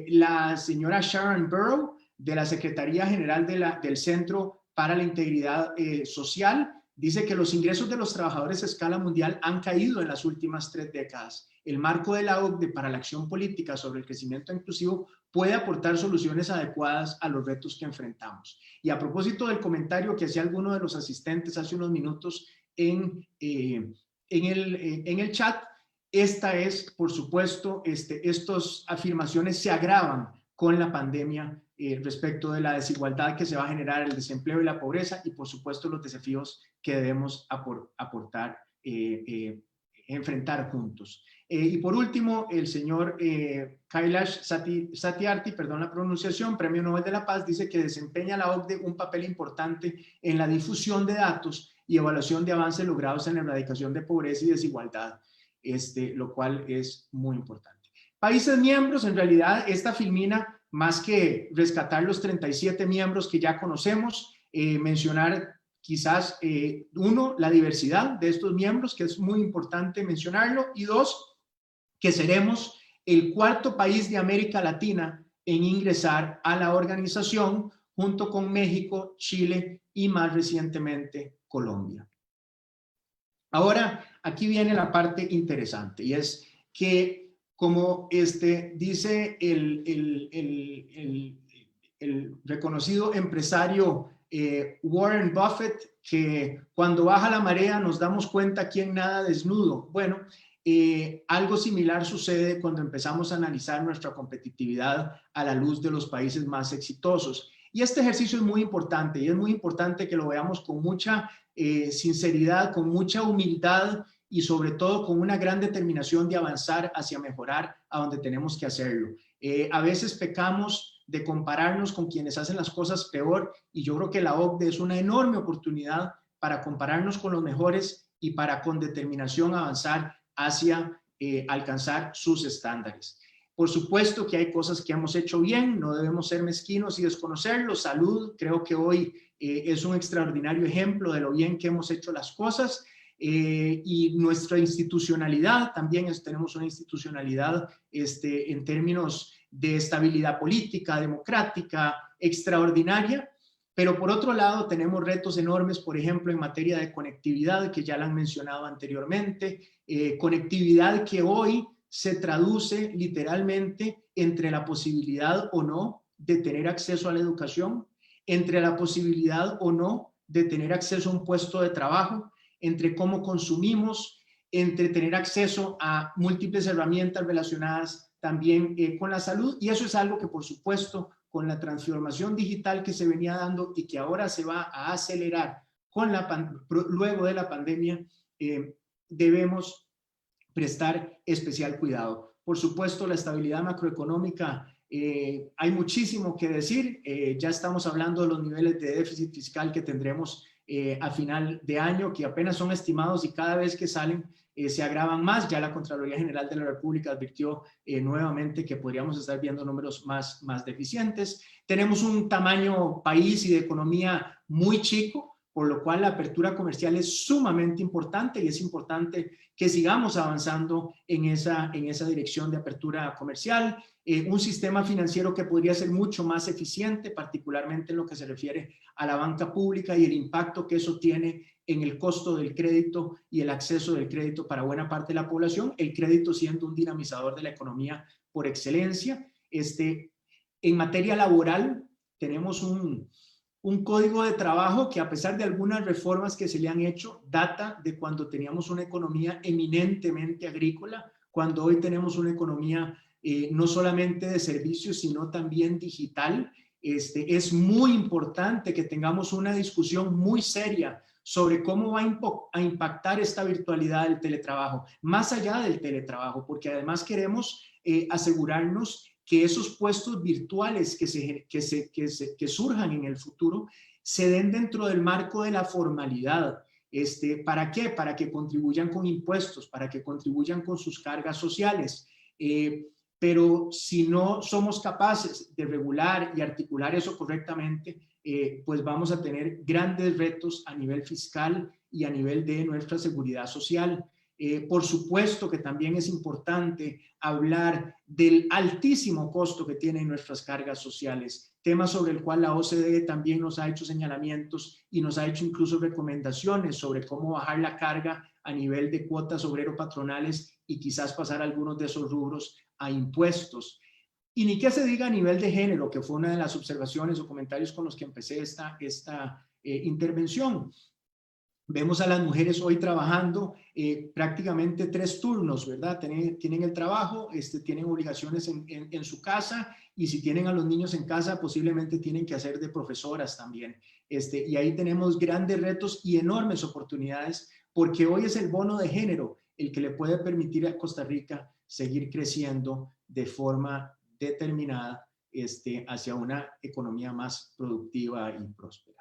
La señora Sharon Burrow, de la Secretaría General del Centro para la Integridad Social, dice que los ingresos de los trabajadores a escala mundial han caído en las últimas 3 décadas el marco de la OCDE para la acción política sobre el crecimiento inclusivo puede aportar soluciones adecuadas a los retos que enfrentamos. Y a propósito del comentario que hacía alguno de los asistentes hace unos minutos en el chat, esta es, por supuesto, estas afirmaciones se agravan con la pandemia respecto de la desigualdad que se va a generar, el desempleo y la pobreza, y por supuesto los desafíos que debemos enfrentar juntos. Y por último, el señor Kailash Satyarthi, perdón la pronunciación, Premio Nobel de la Paz, dice que desempeña la OCDE un papel importante en la difusión de datos y evaluación de avances logrados en la erradicación de pobreza y desigualdad, lo cual es muy importante. Países miembros, en realidad esta filmina, más que rescatar los 37 miembros que ya conocemos, mencionar quizás, uno, la diversidad de estos miembros, que es muy importante mencionarlo, y dos, que seremos el cuarto país de América Latina en ingresar a la organización, junto con México, Chile y más recientemente Colombia. Ahora, aquí viene la parte interesante, y es que, como dice el reconocido empresario Warren Buffett, que cuando baja la marea nos damos cuenta quién nada desnudo. Bueno, algo similar sucede cuando empezamos a analizar nuestra competitividad a la luz de los países más exitosos. Y este ejercicio es muy importante, y es muy importante que lo veamos con mucha sinceridad, con mucha humildad y sobre todo con una gran determinación de avanzar hacia mejorar a donde tenemos que hacerlo. A veces pecamos de compararnos con quienes hacen las cosas peor, y yo creo que la OCDE es una enorme oportunidad para compararnos con los mejores y para con determinación avanzar hacia alcanzar sus estándares. Por supuesto que hay cosas que hemos hecho bien, no debemos ser mezquinos y desconocerlo. Salud, creo que hoy es un extraordinario ejemplo de lo bien que hemos hecho las cosas. Y nuestra institucionalidad, también tenemos una institucionalidad en términos de estabilidad política, democrática, extraordinaria, pero por otro lado tenemos retos enormes, por ejemplo, en materia de conectividad, que ya la han mencionado anteriormente, conectividad que hoy se traduce literalmente entre la posibilidad o no de tener acceso a la educación, entre la posibilidad o no de tener acceso a un puesto de trabajo, entre cómo consumimos, entre tener acceso a múltiples herramientas relacionadas también con la salud. Y eso es algo que, por supuesto, con la transformación digital que se venía dando y que ahora se va a acelerar luego de la pandemia, debemos prestar especial cuidado. Por supuesto, la estabilidad macroeconómica, hay muchísimo que decir. Ya estamos hablando de los niveles de déficit fiscal que tendremos a final de año, que apenas son estimados y cada vez que salen se agravan más. Ya la Contraloría General de la República advirtió nuevamente que podríamos estar viendo números más deficientes. Tenemos un tamaño país y de economía muy chico, por lo cual la apertura comercial es sumamente importante, y es importante que sigamos avanzando en esa dirección de apertura comercial. Un sistema financiero que podría ser mucho más eficiente, particularmente en lo que se refiere a la banca pública y el impacto que eso tiene en el costo del crédito y el acceso del crédito para buena parte de la población, el crédito siendo un dinamizador de la economía por excelencia. En materia laboral tenemos un código de trabajo que, a pesar de algunas reformas que se le han hecho, data de cuando teníamos una economía eminentemente agrícola, cuando hoy tenemos una economía no solamente de servicios, sino también digital. Es muy importante que tengamos una discusión muy seria sobre cómo va a impactar esta virtualidad del teletrabajo, más allá del teletrabajo, porque además queremos asegurarnos que esos puestos virtuales que surjan en el futuro se den dentro del marco de la formalidad. ¿Para qué? Para que contribuyan con impuestos, para que contribuyan con sus cargas sociales. Pero si no somos capaces de regular y articular eso correctamente, pues vamos a tener grandes retos a nivel fiscal y a nivel de nuestra seguridad social. Por supuesto que también es importante hablar del altísimo costo que tienen nuestras cargas sociales, tema sobre el cual la OCDE también nos ha hecho señalamientos y nos ha hecho incluso recomendaciones sobre cómo bajar la carga a nivel de cuotas obrero-patronales y quizás pasar algunos de esos rubros a impuestos. Y ni qué se diga a nivel de género, que fue una de las observaciones o comentarios con los que empecé esta intervención. Vemos a las mujeres hoy trabajando prácticamente 3 turnos, ¿verdad? Tienen el trabajo, tienen obligaciones en su casa, y si tienen a los niños en casa, posiblemente tienen que hacer de profesoras también. Y ahí tenemos grandes retos y enormes oportunidades, porque hoy es el bono de género el que le puede permitir a Costa Rica seguir creciendo de forma determinada hacia una economía más productiva y próspera.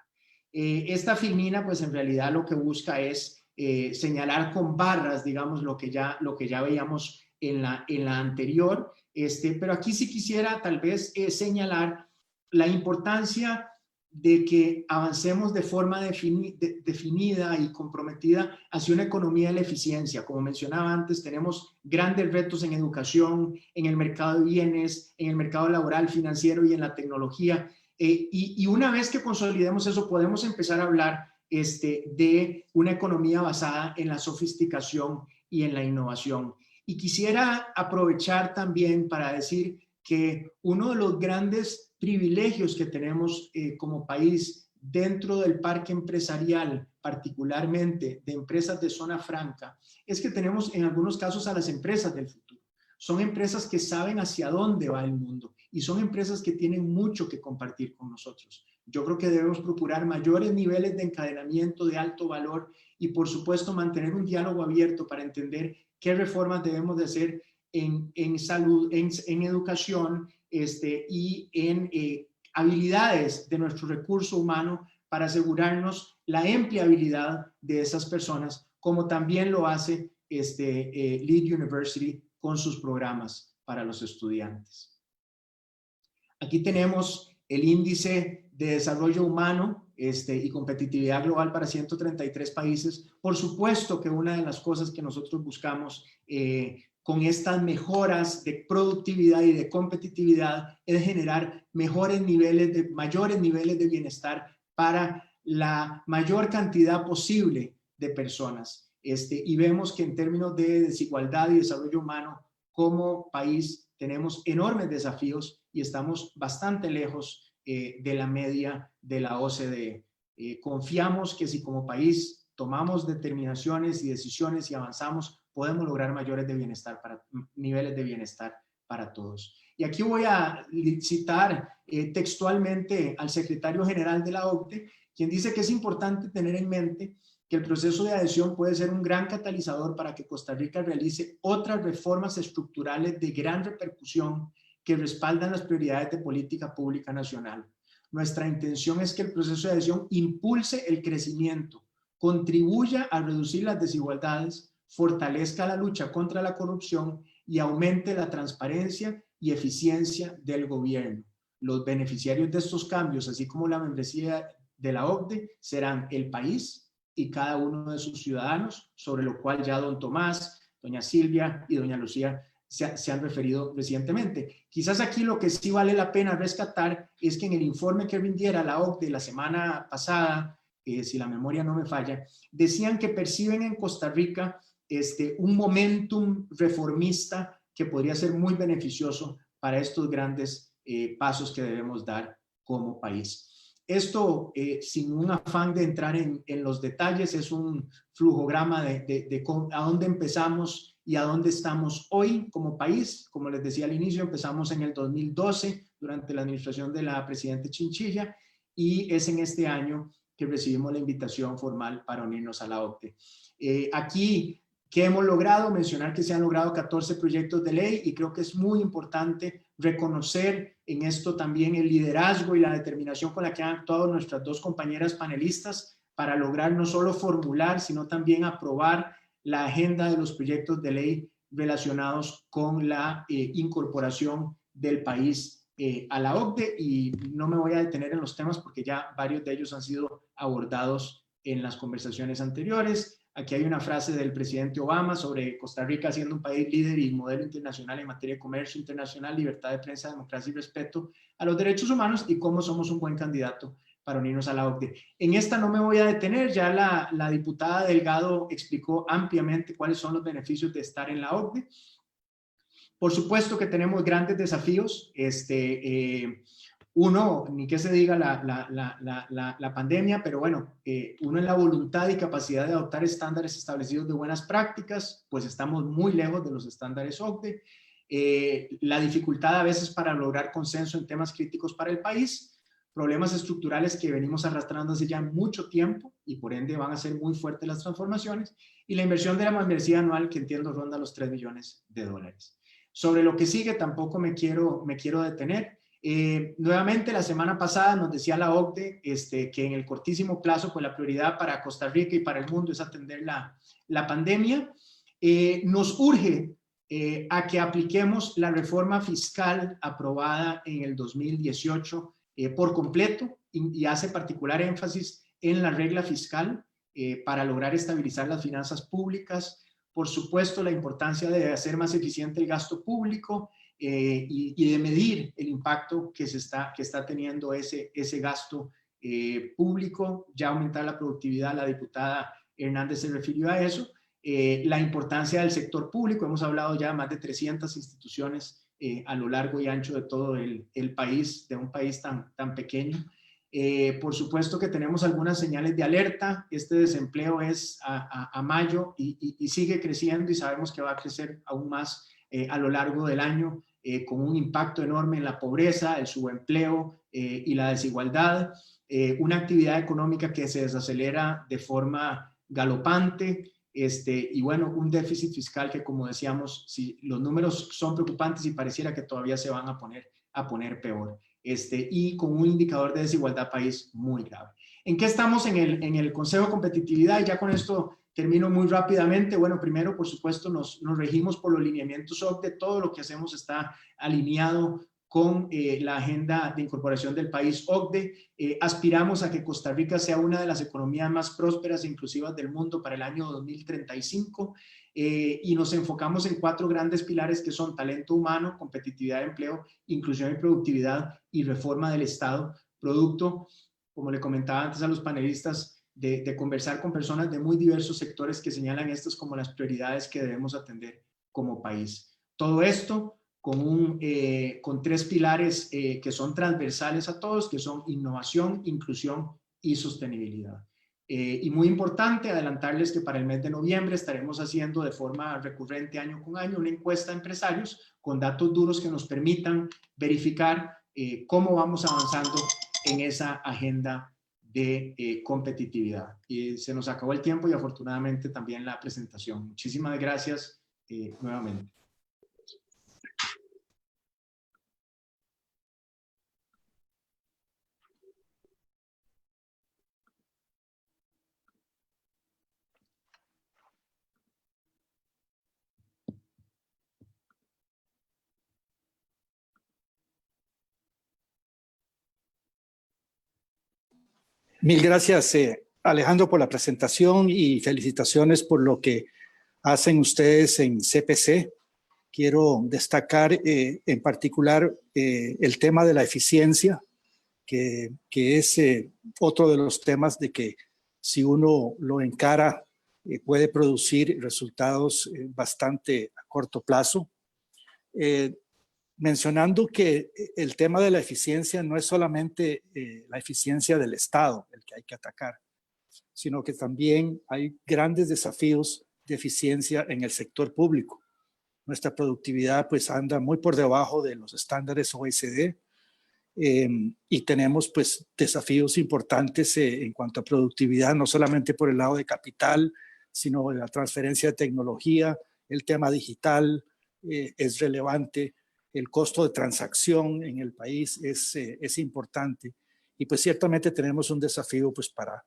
Esta filmina, pues en realidad lo que busca es señalar con barras, digamos, lo que ya veíamos en la anterior, pero aquí sí quisiera tal vez señalar la importancia de que avancemos de forma definida y comprometida hacia una economía de la eficiencia. Como mencionaba antes, tenemos grandes retos en educación, en el mercado de bienes, en el mercado laboral, financiero y en la tecnología. Y una vez que consolidemos eso, podemos empezar a hablar de una economía basada en la sofisticación y en la innovación. Y quisiera aprovechar también para decir que uno de los grandes privilegios que tenemos como país dentro del parque empresarial, particularmente de empresas de zona franca, es que tenemos en algunos casos a las empresas del futuro. Son empresas que saben hacia dónde va el mundo y son empresas que tienen mucho que compartir con nosotros. Yo creo que debemos procurar mayores niveles de encadenamiento de alto valor y, por supuesto, mantener un diálogo abierto para entender qué reformas debemos de hacer en salud, en educación y en habilidades de nuestro recurso humano para asegurarnos la empleabilidad de esas personas, como también lo hace Lead University con sus programas para los estudiantes. Aquí tenemos el índice de desarrollo humano y competitividad global para 133 países. Por supuesto que una de las cosas que nosotros buscamos con estas mejoras de productividad y de competitividad es generar mayores niveles de bienestar para la mayor cantidad posible de personas. Y vemos que en términos de desigualdad y desarrollo humano, como país tenemos enormes desafíos y estamos bastante lejos de la media de la OCDE. Confiamos que si como país tomamos determinaciones y decisiones y avanzamos, podemos lograr niveles de bienestar para todos. Y aquí voy a citar textualmente al secretario general de la OCDE, quien dice que es importante tener en mente que el proceso de adhesión puede ser un gran catalizador para que Costa Rica realice otras reformas estructurales de gran repercusión que respaldan las prioridades de política pública nacional. Nuestra intención es que el proceso de adhesión impulse el crecimiento, contribuya a reducir las desigualdades, fortalezca la lucha contra la corrupción y aumente la transparencia y eficiencia del gobierno. Los beneficiarios de estos cambios, así como la membresía de la OCDE, serán el país y cada uno de sus ciudadanos, sobre lo cual ya don Tomás, doña Silvia y doña Lucía se han referido recientemente. Quizás aquí lo que sí vale la pena rescatar es que en el informe que rindiera la OCDE la semana pasada, si la memoria no me falla, decían que perciben en Costa Rica un momentum reformista que podría ser muy beneficioso para estos grandes pasos que debemos dar como país. Esto, sin un afán de entrar en los detalles, es un flujograma de a dónde empezamos y a dónde estamos hoy como país. Como les decía al inicio, empezamos en el 2012 durante la administración de la presidenta Chinchilla y es en este año que recibimos la invitación formal para unirnos a la OCDE. Aquí, ¿qué hemos logrado? Mencionar que se han logrado 14 proyectos de ley y creo que es muy importante reconocer en esto también el liderazgo y la determinación con la que han actuado nuestras dos compañeras panelistas para lograr no solo formular, sino también aprobar la agenda de los proyectos de ley relacionados con la incorporación del país a la OCDE, y no me voy a detener en los temas porque ya varios de ellos han sido abordados en las conversaciones anteriores. Aquí hay una frase del presidente Obama sobre Costa Rica siendo un país líder y modelo internacional en materia de comercio internacional, libertad de prensa, democracia y respeto a los derechos humanos, y cómo somos un buen candidato unirnos a la OCDE. En esta no me voy a detener, ya la diputada Delgado explicó ampliamente cuáles son los beneficios de estar en la OCDE. Por supuesto que tenemos grandes desafíos. Uno, ni que se diga la pandemia, pero bueno, uno en la voluntad y capacidad de adoptar estándares establecidos de buenas prácticas, pues estamos muy lejos de los estándares OCDE. La dificultad a veces para lograr consenso en temas críticos para el país, problemas estructurales que venimos arrastrando hace ya mucho tiempo y por ende van a ser muy fuertes las transformaciones, y la inversión de la membresía anual que entiendo ronda los $3 millones. Sobre lo que sigue tampoco me quiero detener. Nuevamente la semana pasada nos decía la OCDE que en el cortísimo plazo pues la prioridad para Costa Rica y para el mundo es atender la pandemia. Nos urge a que apliquemos la reforma fiscal aprobada en el 2018 por completo y hace particular énfasis en la regla fiscal para lograr estabilizar las finanzas públicas. Por supuesto, la importancia de hacer más eficiente el gasto público y de medir el impacto que está teniendo ese gasto público, ya aumentar la productividad. La diputada Hernández se refirió a eso. La importancia del sector público, hemos hablado ya de más de 300 instituciones a lo largo y ancho de todo el país, de un país tan pequeño. Por supuesto que tenemos algunas señales de alerta. Este desempleo es a mayo y sigue creciendo, y sabemos que va a crecer aún más a lo largo del año, con un impacto enorme en la pobreza, el subempleo y la desigualdad. Una actividad económica que se desacelera de forma galopante. Y bueno, un déficit fiscal que, como decíamos, si los números son preocupantes y pareciera que todavía se van a poner peor, y con un indicador de desigualdad país muy grave. ¿En qué estamos en el Consejo de Competitividad? Y ya con esto termino muy rápidamente. Bueno, primero, por supuesto, nos regimos por los lineamientos OCDE. Todo lo que hacemos está alineado con la agenda de incorporación del país OCDE. Aspiramos a que Costa Rica sea una de las economías más prósperas e inclusivas del mundo para el año 2035, y nos enfocamos en 4 grandes pilares que son talento humano, competitividad de empleo, inclusión y productividad y reforma del Estado, producto, como le comentaba antes a los panelistas, de conversar con personas de muy diversos sectores que señalan estas como las prioridades que debemos atender como país. Todo esto con 3 pilares que son transversales a todos, que son innovación, inclusión y sostenibilidad. Y muy importante adelantarles que para el mes de noviembre estaremos haciendo de forma recurrente año con año una encuesta a empresarios con datos duros que nos permitan verificar cómo vamos avanzando en esa agenda de competitividad. Y se nos acabó el tiempo y afortunadamente también la presentación. Muchísimas gracias nuevamente. Mil gracias, Alejandro, por la presentación y felicitaciones por lo que hacen ustedes en CPC. Quiero destacar en particular el tema de la eficiencia, que es otro de los temas de que si uno lo encara puede producir resultados bastante a corto plazo. Mencionando que el tema de la eficiencia no es solamente la eficiencia del Estado el que hay que atacar, sino que también hay grandes desafíos de eficiencia en el sector público. Nuestra productividad pues anda muy por debajo de los estándares OECD y tenemos pues desafíos importantes en cuanto a productividad, no solamente por el lado de capital, sino la transferencia de tecnología. El tema digital es relevante. El costo de transacción en el país es importante, y pues ciertamente tenemos un desafío pues para,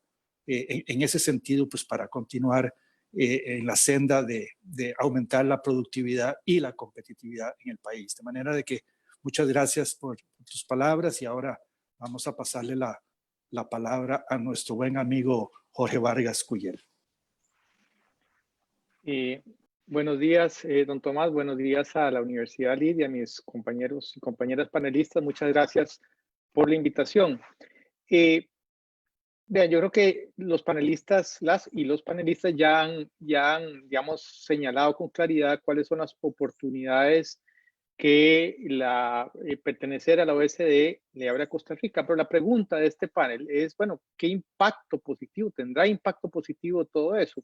en ese sentido, pues para continuar en la senda de aumentar la productividad y la competitividad en el país. De manera de que muchas gracias por tus palabras, y ahora vamos a pasarle la palabra a nuestro buen amigo Jorge Vargas Cuyel. Buenos días, don Tomás. Buenos días a la Universidad LID y a mis compañeros y compañeras panelistas. Muchas gracias por la invitación. Vean, yo creo que los panelistas, los panelistas ya han, digamos, señalado con claridad cuáles son las oportunidades que pertenecer a la OSD le abre a Costa Rica. Pero la pregunta de este panel es, bueno, ¿qué impacto positivo? ¿Tendrá impacto positivo todo eso?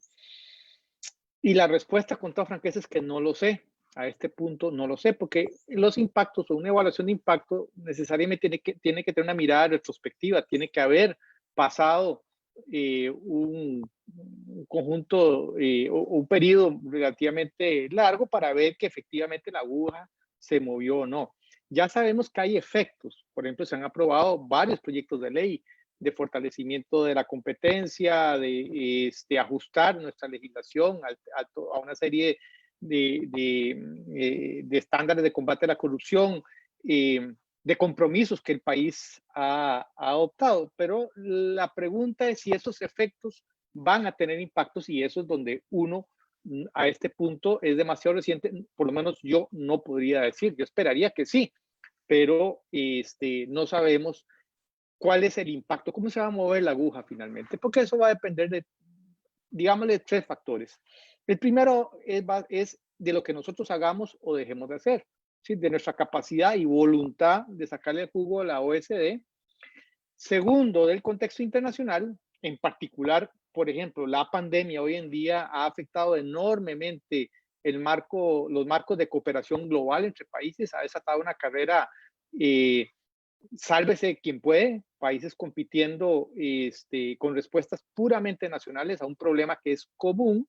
Y la respuesta con toda franqueza es que no lo sé. A este punto no lo sé, porque los impactos o una evaluación de impacto necesariamente tiene que tener una mirada retrospectiva, tiene que haber pasado un conjunto o un periodo relativamente largo para ver que efectivamente la aguja se movió o no. Ya sabemos que hay efectos. Por ejemplo, se han aprobado varios proyectos de ley de fortalecimiento de la competencia, de ajustar nuestra legislación a una serie de estándares de combate a la corrupción, de compromisos que el país ha adoptado. Pero la pregunta es si esos efectos van a tener impactos, y eso es donde uno a este punto es demasiado reciente, por lo menos yo no podría decir. Yo esperaría que sí, pero no sabemos cuál es el impacto, cómo se va a mover la aguja finalmente, porque eso va a depender de, digámosle, 3 factores. El primero es de lo que nosotros hagamos o dejemos de hacer, ¿sí? De nuestra capacidad y voluntad de sacarle el jugo a la OSD. Segundo, del contexto internacional, en particular, por ejemplo, la pandemia hoy en día ha afectado enormemente los marcos de cooperación global entre países, ha desatado una carrera sálvese quien puede, países compitiendo con respuestas puramente nacionales a un problema que es común.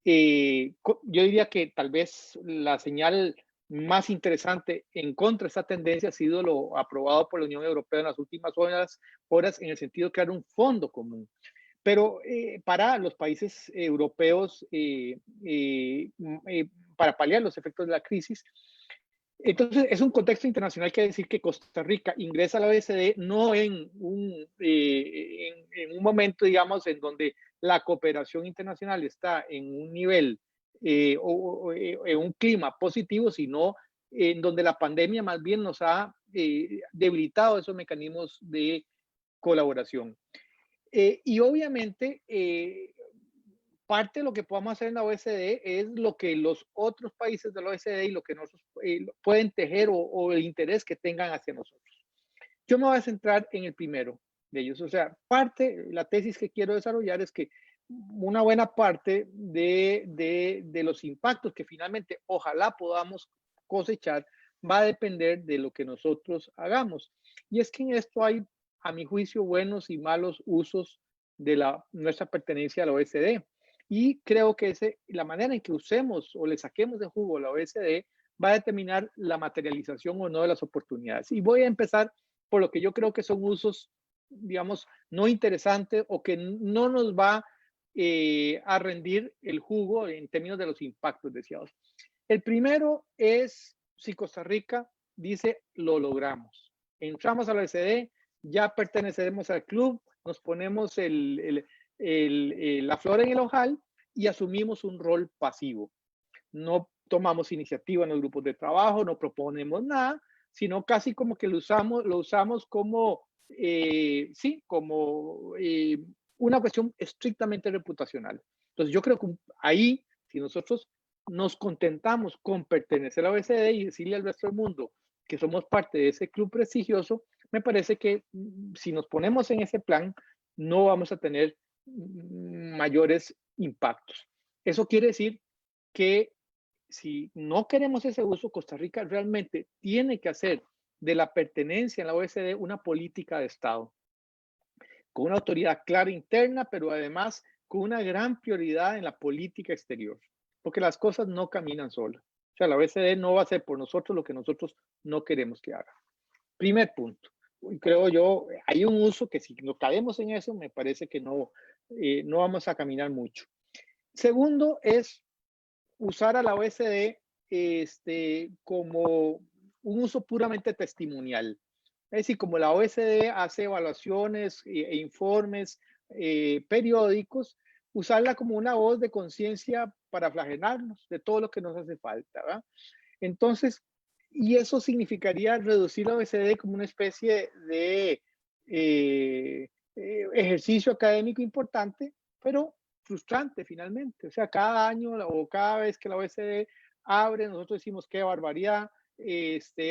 Yo diría que tal vez la señal más interesante en contra de esta tendencia ha sido lo aprobado por la Unión Europea en las últimas horas en el sentido de crear un fondo común. Pero para los países europeos, para paliar los efectos de la crisis, entonces, es un contexto internacional que decir que Costa Rica ingresa a la OECD no en un momento, digamos, en donde la cooperación internacional está en un nivel o en un clima positivo, sino en donde la pandemia más bien nos ha debilitado esos mecanismos de colaboración. Y obviamente, parte de lo que podamos hacer en la OECD es lo que los otros países de la OECD y lo que nosotros pueden tejer o el interés que tengan hacia nosotros. Yo me voy a centrar en el primero de ellos. O sea, la tesis que quiero desarrollar es que una buena parte de los impactos que finalmente ojalá podamos cosechar va a depender de lo que nosotros hagamos. Y es que en esto hay, a mi juicio, buenos y malos usos de nuestra pertenencia a la OECD. Y creo que la manera en que usemos o le saquemos de jugo a la OECD va a determinar la materialización o no de las oportunidades. Y voy a empezar por lo que yo creo que son usos, digamos, no interesantes o que no nos va a rendir el jugo en términos de los impactos deseados. El primero es si Costa Rica dice lo logramos. Entramos a la OECD, ya perteneceremos al club, nos ponemos la flor en el ojal y asumimos un rol pasivo. No tomamos iniciativa en los grupos de trabajo, no proponemos nada, sino casi como que lo usamos como, una cuestión estrictamente reputacional. Entonces yo creo que ahí, si nosotros nos contentamos con pertenecer a la OECD y decirle al resto del mundo que somos parte de ese club prestigioso, me parece que si nos ponemos en ese plan, no vamos a tener mayores impactos. Eso quiere decir que si no queremos ese uso, Costa Rica realmente tiene que hacer de la pertenencia en la OECD una política de Estado, con una autoridad clara interna, pero además con una gran prioridad en la política exterior, porque las cosas no caminan solas. O sea, la OECD no va a hacer por nosotros lo que nosotros no queremos que haga. Primer punto. Creo yo, hay un uso que si no caemos en eso, me parece que no vamos a caminar mucho. Segundo es usar a la OECD como un uso puramente testimonial. Es decir, como la OECD hace evaluaciones e informes periódicos, usarla como una voz de conciencia para flagelarnos de todo lo que nos hace falta, ¿verdad? Entonces, y eso significaría reducir la OECD como una especie de ejercicio académico importante, pero frustrante finalmente. O sea, cada año o cada vez que la OECD abre, nosotros decimos qué barbaridad,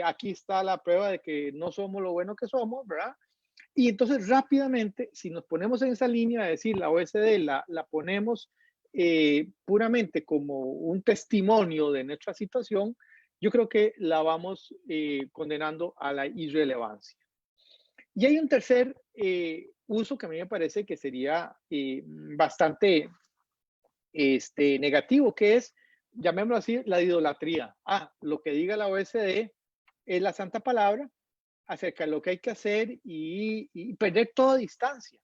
aquí está la prueba de que no somos lo bueno que somos, ¿verdad? Y entonces rápidamente, si nos ponemos en esa línea de decir la OECD la ponemos puramente como un testimonio de nuestra situación, yo creo que la vamos condenando a la irrelevancia. Y hay un tercer uso que a mí me parece que sería bastante negativo, que es, llamémoslo así, la idolatría. Lo que diga la OECD es la santa palabra acerca de lo que hay que hacer y perder toda distancia,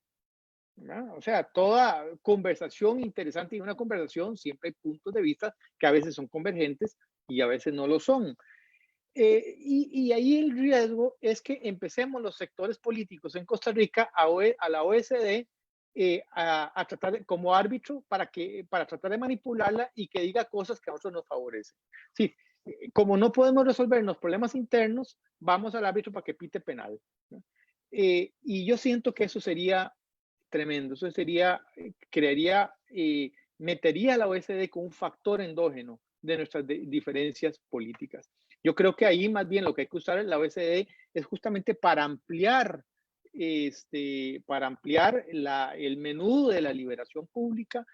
¿verdad? O sea, toda conversación interesante, y una conversación siempre hay puntos de vista que a veces son convergentes y a veces no lo son. Y ahí el riesgo es que empecemos los sectores políticos en Costa Rica a la OECD a tratar como árbitro para tratar de manipularla y que diga cosas que a nosotros nos favorecen. Sí, como no podemos resolver los problemas internos, vamos al árbitro para que pite penal, ¿no? Y yo siento que eso sería tremendo. Eso sería, metería a la OECD con un factor endógeno de nuestras diferencias políticas. Yo creo que ahí más bien lo que hay que usar la OECD es justamente para ampliar, el menú de la liberación pública,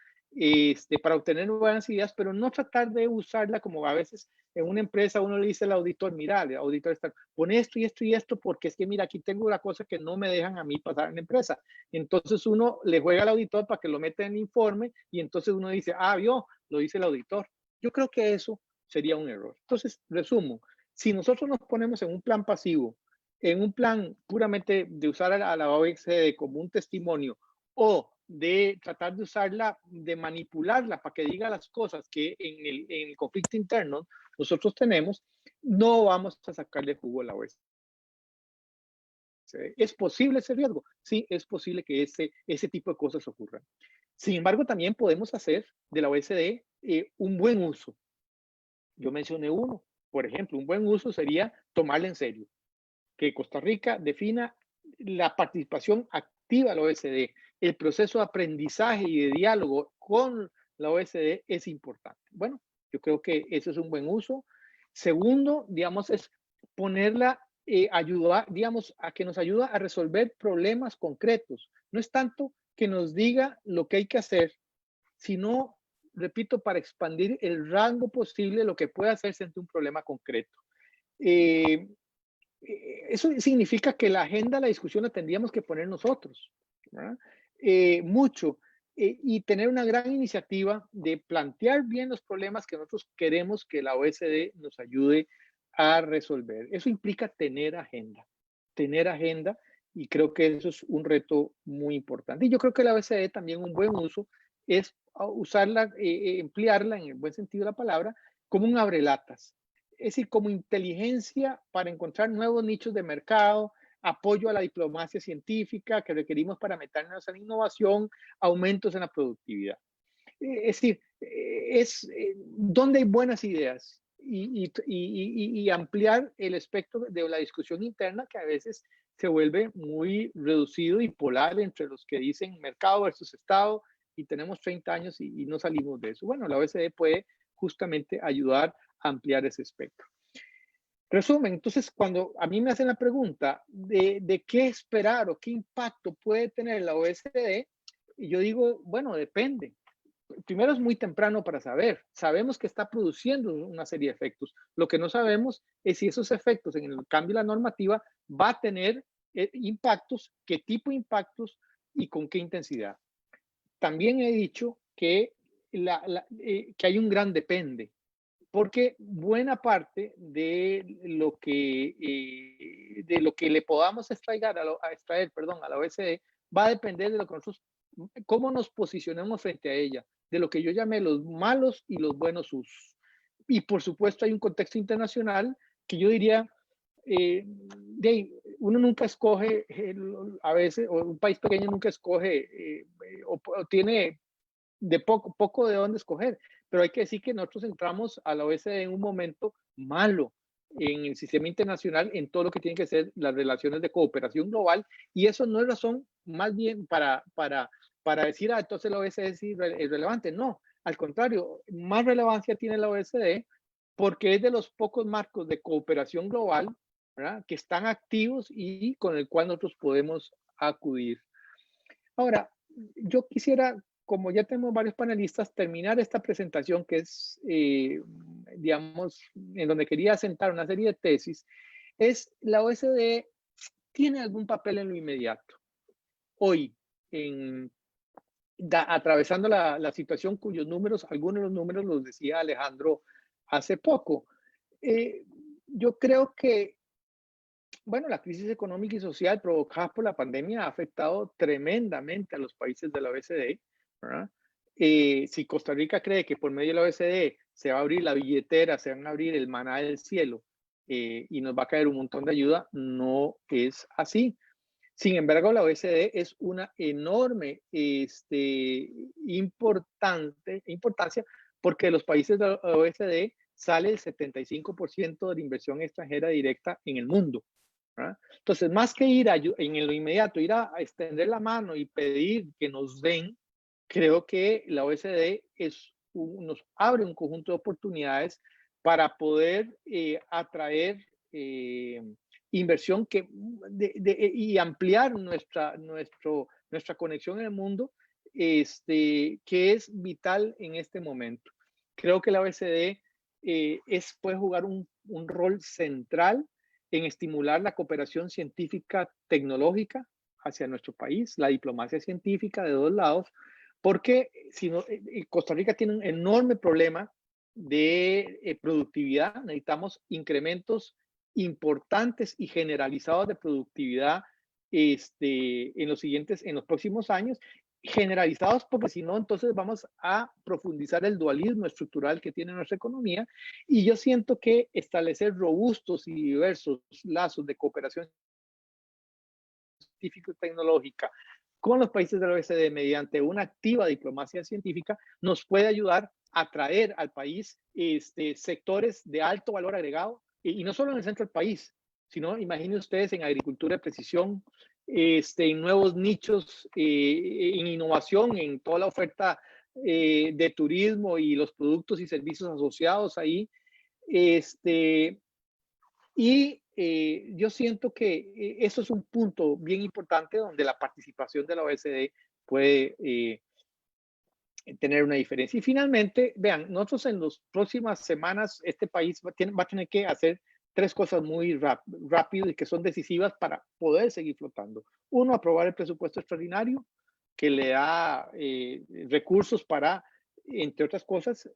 para obtener nuevas ideas, pero no tratar de usarla como a veces en una empresa uno le dice al auditor, mira, el auditor está, pone esto y esto y esto, porque es que mira, aquí tengo una cosa que no me dejan a mí pasar en la empresa. Entonces uno le juega al auditor para que lo meta en el informe y entonces uno dice, vio, lo dice el auditor. Yo creo que eso sería un error. Entonces, resumo, si nosotros nos ponemos en un plan pasivo, en un plan puramente de usar a la OECD como un testimonio o de tratar de usarla, de manipularla para que diga las cosas que en el conflicto interno nosotros tenemos, no vamos a sacarle jugo a la OECD. ¿Es posible ese riesgo? Sí, es posible que ese tipo de cosas ocurran. Sin embargo, también podemos hacer de la OECD un buen uso. Yo mencioné uno. Por ejemplo, un buen uso sería tomarla en serio. Que Costa Rica defina la participación activa de la OECD. El proceso de aprendizaje y de diálogo con la OECD es importante. Bueno, yo creo que ese es un buen uso. Segundo, digamos, es ponerla, ayudar, digamos, a que nos ayuda a resolver problemas concretos. No es tanto que nos diga lo que hay que hacer, sino, repito, para expandir el rango posible de lo que puede hacerse ante un problema concreto. Eso significa que la agenda, la discusión la tendríamos que poner nosotros, ¿verdad? Mucho. Y tener una gran iniciativa de plantear bien los problemas que nosotros queremos que la OECD nos ayude a resolver. Eso implica tener agenda, y creo que eso es un reto muy importante. Y yo creo que la OECD también un buen uso es usarla, emplearla en el buen sentido de la palabra, como un abrelatas. Es decir, como inteligencia para encontrar nuevos nichos de mercado, apoyo a la diplomacia científica que requerimos para meternos en innovación, aumentos en la productividad. Es decir, donde hay buenas ideas y ampliar el espectro de la discusión interna que a veces se vuelve muy reducido y polar entre los que dicen mercado versus Estado y tenemos 30 años y no salimos de eso. Bueno, la OECD puede justamente ayudar a ampliar ese espectro. Resumen, entonces, cuando a mí me hacen la pregunta de qué esperar o qué impacto puede tener la OECD, yo digo, bueno, depende. Primero, es muy temprano para saber. Sabemos que está produciendo una serie de efectos. Lo que no sabemos es si esos efectos en el cambio de la normativa va a tener impactos, qué tipo de impactos y con qué intensidad. También he dicho que hay un gran depende, porque buena parte de lo que le podamos extraer a la OECD va a depender de lo que nosotros, cómo nos posicionemos frente a ella, de lo que yo llamé los malos y los buenos usos. Y por supuesto hay un contexto internacional que yo diría, uno nunca escoge, a veces, o un país pequeño nunca escoge, o tiene de poco de dónde escoger, pero hay que decir que nosotros entramos a la OECD en un momento malo, en el sistema internacional en todo lo que tiene que ser las relaciones de cooperación global, y eso no es razón más bien para decir, entonces la OSD es irrelevante. No, al contrario, más relevancia tiene la OSD porque es de los pocos marcos de cooperación global, ¿verdad?, que están activos y con el cual nosotros podemos acudir. Ahora, yo quisiera, como ya tenemos varios panelistas, terminar esta presentación que es, digamos, en donde quería sentar una serie de tesis, es la OSD tiene algún papel en lo inmediato. Hoy, atravesando la situación cuyos números, algunos de los números los decía Alejandro hace poco. Yo creo que, bueno, la crisis económica y social provocada por la pandemia ha afectado tremendamente a los países de la OECD, ¿verdad? Si Costa Rica cree que por medio de la OECD se va a abrir la billetera, se van a abrir el maná del cielo y nos va a caer un montón de ayuda, no es así. Sin embargo, la OECD es una enorme importancia porque de los países de la OECD sale el 75% de la inversión extranjera directa en el mundo, ¿verdad? Entonces, más que ir en lo inmediato, ir a extender la mano y pedir que nos den, creo que la OECD nos abre un conjunto de oportunidades para poder atraer inversión y ampliar nuestra conexión en el mundo, que es vital en este momento. Creo que la OECD puede jugar un rol central en estimular la cooperación científica tecnológica hacia nuestro país, la diplomacia científica de dos lados, porque Costa Rica tiene un enorme problema de productividad. Necesitamos incrementos importantes y generalizados de productividad en los próximos años, generalizados porque si no, entonces vamos a profundizar el dualismo estructural que tiene nuestra economía, y yo siento que establecer robustos y diversos lazos de cooperación científica y tecnológica con los países de la OECD mediante una activa diplomacia científica nos puede ayudar a atraer al país sectores de alto valor agregado, y no solo en el centro del país, sino imaginen ustedes en agricultura de precisión, en nuevos nichos, en innovación, en toda la oferta de turismo y los productos y servicios asociados ahí. Yo siento que eso es un punto bien importante donde la participación de la OECD puede tener una diferencia. Y finalmente, vean, nosotros en las próximas semanas, este país va a tener que hacer tres cosas muy rápido y que son decisivas para poder seguir flotando. Uno, aprobar el presupuesto extraordinario que le da recursos para, entre otras cosas,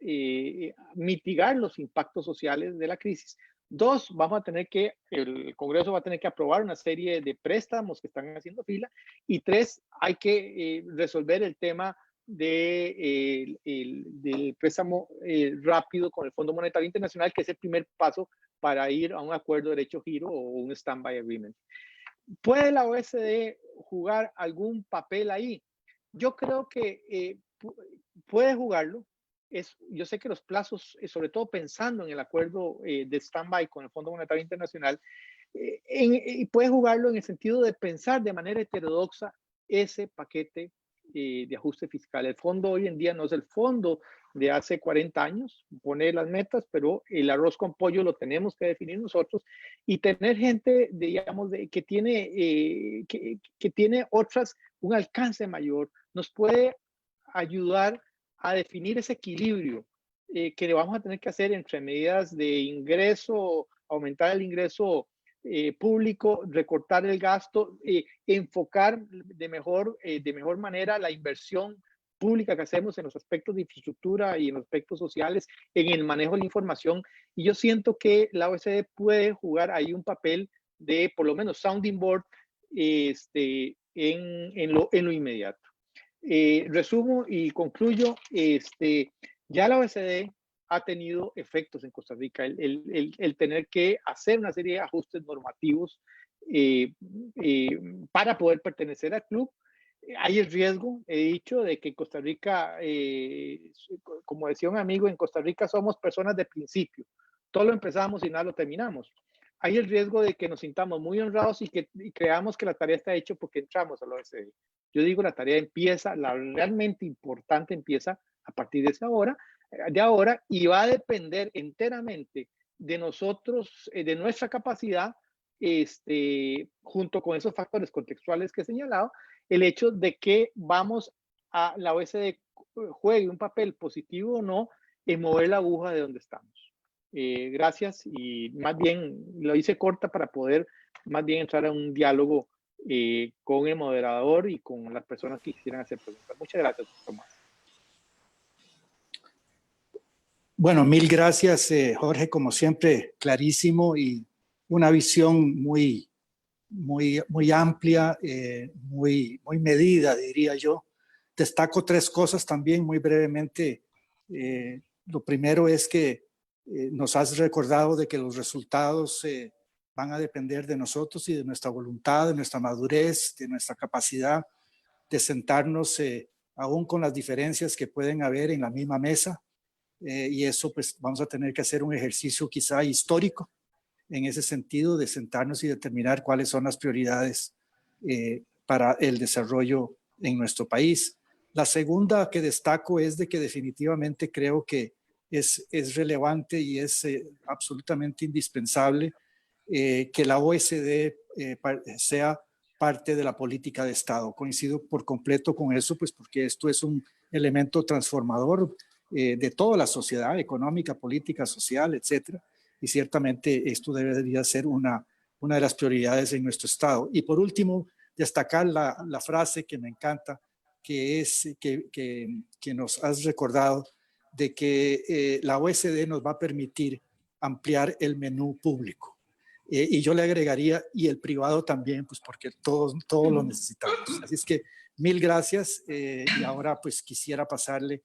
mitigar los impactos sociales de la crisis. Dos, el Congreso va a tener que aprobar una serie de préstamos que están haciendo fila. Y tres, hay que resolver el tema del préstamo rápido con el Fondo Monetario Internacional, que es el primer paso para ir a un acuerdo de derecho giro o un stand-by agreement. ¿Puede la OECD jugar algún papel ahí? Yo creo que puede jugarlo. Yo sé que los plazos, sobre todo pensando en el acuerdo de stand-by con el Fondo Monetario Internacional, puede jugarlo en el sentido de pensar de manera heterodoxa ese paquete de ajuste fiscal. El fondo hoy en día no es el fondo de hace 40 años, pone las metas, pero el arroz con pollo lo tenemos que definir nosotros, y tener gente, digamos, que tiene un alcance mayor, nos puede ayudar a definir ese equilibrio que le vamos a tener que hacer entre medidas de ingreso, aumentar el ingreso público, recortar el gasto, enfocar de mejor manera la inversión pública que hacemos en los aspectos de infraestructura y en los aspectos sociales, en el manejo de la información. Y yo siento que la OECD puede jugar ahí un papel de, por lo menos, sounding board en lo inmediato. Resumo y concluyo, ya la OECD ha tenido efectos en Costa Rica, el tener que hacer una serie de ajustes normativos para poder pertenecer al club. Hay el riesgo, he dicho, de que Costa Rica, como decía un amigo, en Costa Rica somos personas de principio. todo lo empezamos y nada lo terminamos. Hay el riesgo de que nos sintamos muy honrados y creamos que la tarea está hecha porque entramos a la OECD. Yo digo, la tarea empieza, la realmente importante empieza a partir de esa hora, y va a depender enteramente de nosotros, de nuestra capacidad, junto con esos factores contextuales que he señalado, el hecho de que vamos a la OECD juegue un papel positivo o no en mover la aguja de donde estamos. Gracias, y más bien lo hice corta para poder más bien entrar a un diálogo con el moderador y con las personas que quisieran hacer preguntas. Muchas gracias, Tomás. Bueno, mil gracias, Jorge, como siempre, clarísimo y una visión muy amplia, muy medida, diría yo. Destaco tres cosas también muy brevemente. Lo primero es que nos has recordado de que los resultados van a depender de nosotros y de nuestra voluntad, de nuestra madurez, de nuestra capacidad de sentarnos aún con las diferencias que pueden haber en la misma mesa. Y eso pues vamos a tener que hacer un ejercicio quizá histórico en ese sentido de sentarnos y determinar cuáles son las prioridades para el desarrollo en nuestro país. La segunda que destaco es de que definitivamente creo que es relevante y es absolutamente indispensable que la OECD sea parte de la política de Estado. Coincido por completo con eso, pues porque esto es un elemento transformador de toda la sociedad económica, política, social, etcétera. Y ciertamente esto debería ser una de las prioridades en nuestro Estado. Y por último, destacar la frase que me encanta, que es que nos has recordado de que la OECD nos va a permitir ampliar el menú público. Y yo le agregaría, y el privado también, pues porque todos lo necesitamos. Así es que mil gracias. Y ahora pues quisiera pasarle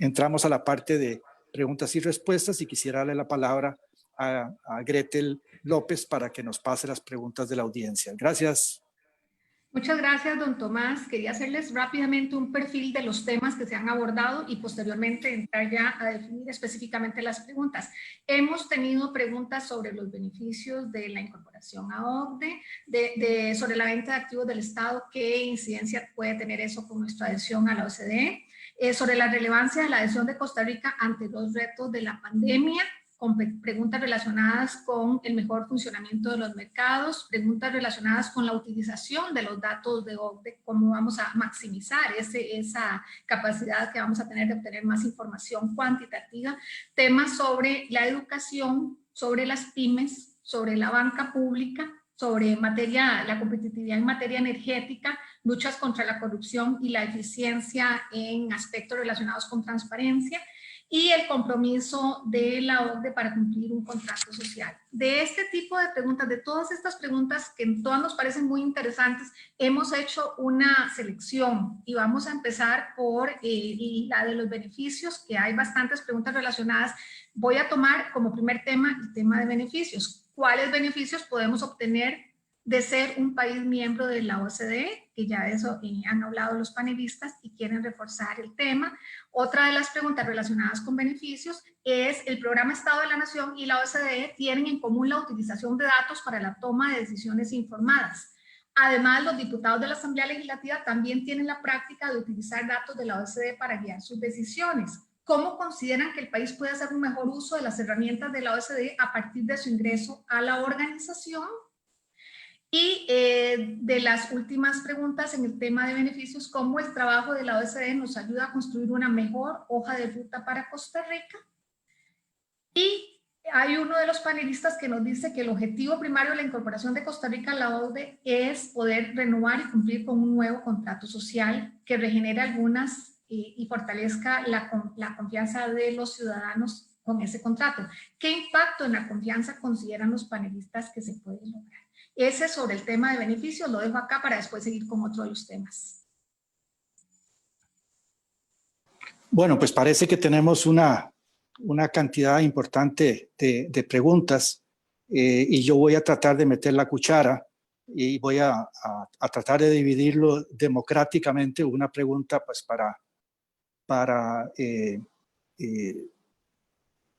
entramos a la parte de preguntas y respuestas y quisiera darle la palabra a Gretel López para que nos pase las preguntas de la audiencia. Gracias. Muchas gracias, don Tomás. Quería hacerles rápidamente un perfil de los temas que se han abordado y posteriormente entrar ya a definir específicamente las preguntas. Hemos tenido preguntas sobre los beneficios de la incorporación a OCDE, sobre la venta de activos del Estado, qué incidencia puede tener eso con nuestra adhesión a la OCDE, sobre la relevancia de la adhesión de Costa Rica ante los retos de la pandemia, con preguntas relacionadas con el mejor funcionamiento de los mercados, preguntas relacionadas con la utilización de los datos de OCDE, cómo vamos a maximizar esa capacidad que vamos a tener de obtener más información cuantitativa, temas sobre la educación, sobre las pymes, sobre la banca pública, sobre la competitividad en materia energética, luchas contra la corrupción y la eficiencia en aspectos relacionados con transparencia, y el compromiso de la OCDE para cumplir un contrato social. De este tipo de preguntas, de todas estas preguntas que todas nos parecen muy interesantes, hemos hecho una selección y vamos a empezar por la de los beneficios, que hay bastantes preguntas relacionadas. Voy a tomar como primer tema el tema de beneficios. ¿Cuáles beneficios podemos obtener de ser un país miembro de la OCDE? Que ya de eso han hablado los panelistas y quieren reforzar el tema. Otra de las preguntas relacionadas con beneficios es el Programa Estado de la Nación y la OCDE tienen en común la utilización de datos para la toma de decisiones informadas. Además, los diputados de la Asamblea Legislativa también tienen la práctica de utilizar datos de la OCDE para guiar sus decisiones. ¿Cómo consideran que el país puede hacer un mejor uso de las herramientas de la OCDE a partir de su ingreso a la organización? Y de las últimas preguntas en el tema de beneficios, ¿cómo el trabajo de la OCDE nos ayuda a construir una mejor hoja de ruta para Costa Rica? Y hay uno de los panelistas que nos dice que el objetivo primario de la incorporación de Costa Rica a la OCDE es poder renovar y cumplir con un nuevo contrato social que regenere algunas y fortalezca la confianza de los ciudadanos con ese contrato. ¿Qué impacto en la confianza consideran los panelistas que se puede lograr? Ese sobre el tema de beneficios, lo dejo acá para después seguir con otro de los temas. Bueno, pues parece que tenemos una cantidad importante de preguntas y yo voy a tratar de meter la cuchara y voy a tratar de dividirlo democráticamente, una pregunta pues para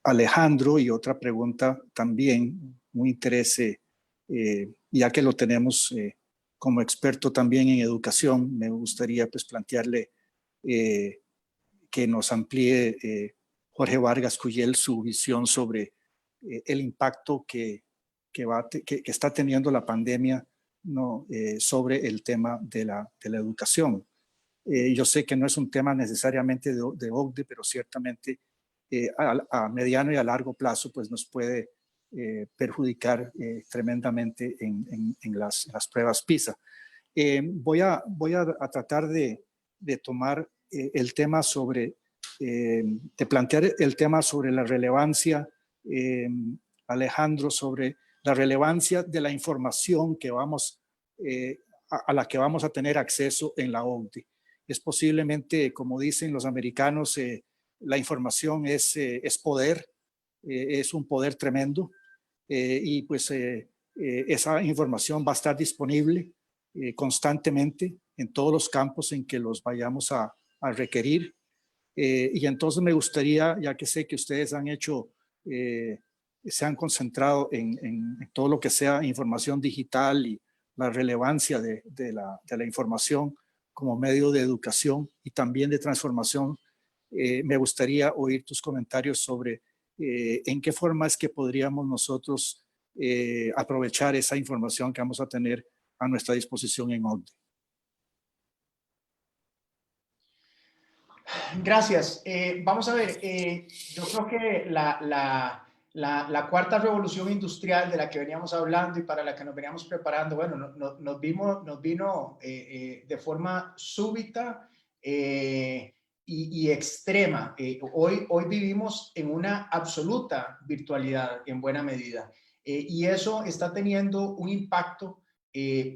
Alejandro, y otra pregunta también, muy interese, ya que lo tenemos como experto también en educación, me gustaría pues plantearle que nos amplíe Jorge Vargas Cuyel su visión sobre el impacto que está teniendo la pandemia, ¿no? Sobre el tema de la educación. Yo sé que no es un tema necesariamente de OCDE, pero ciertamente a mediano y a largo plazo pues nos puede perjudicar tremendamente en las pruebas PISA. Voy a tratar de tomar el tema sobre, de plantear el tema sobre la relevancia, Alejandro, sobre la relevancia de la información que a la que vamos a tener acceso en la OCDE. Es posiblemente, como dicen los americanos, la información es poder, es un poder tremendo, y pues esa información va a estar disponible constantemente en todos los campos en que los vayamos a requerir. Y entonces me gustaría, ya que sé que ustedes han hecho, se han concentrado en todo lo que sea información digital y la relevancia de la información como medio de educación y también de transformación, me gustaría oír tus comentarios sobre en qué forma es que podríamos nosotros aprovechar esa información que vamos a tener a nuestra disposición en OCDE. Gracias. Vamos a ver, yo creo que la cuarta revolución industrial de la que veníamos hablando y para la que nos veníamos preparando, bueno, nos vino de forma súbita y extrema. Hoy vivimos en una absoluta virtualidad en buena medida, y eso está teniendo un impacto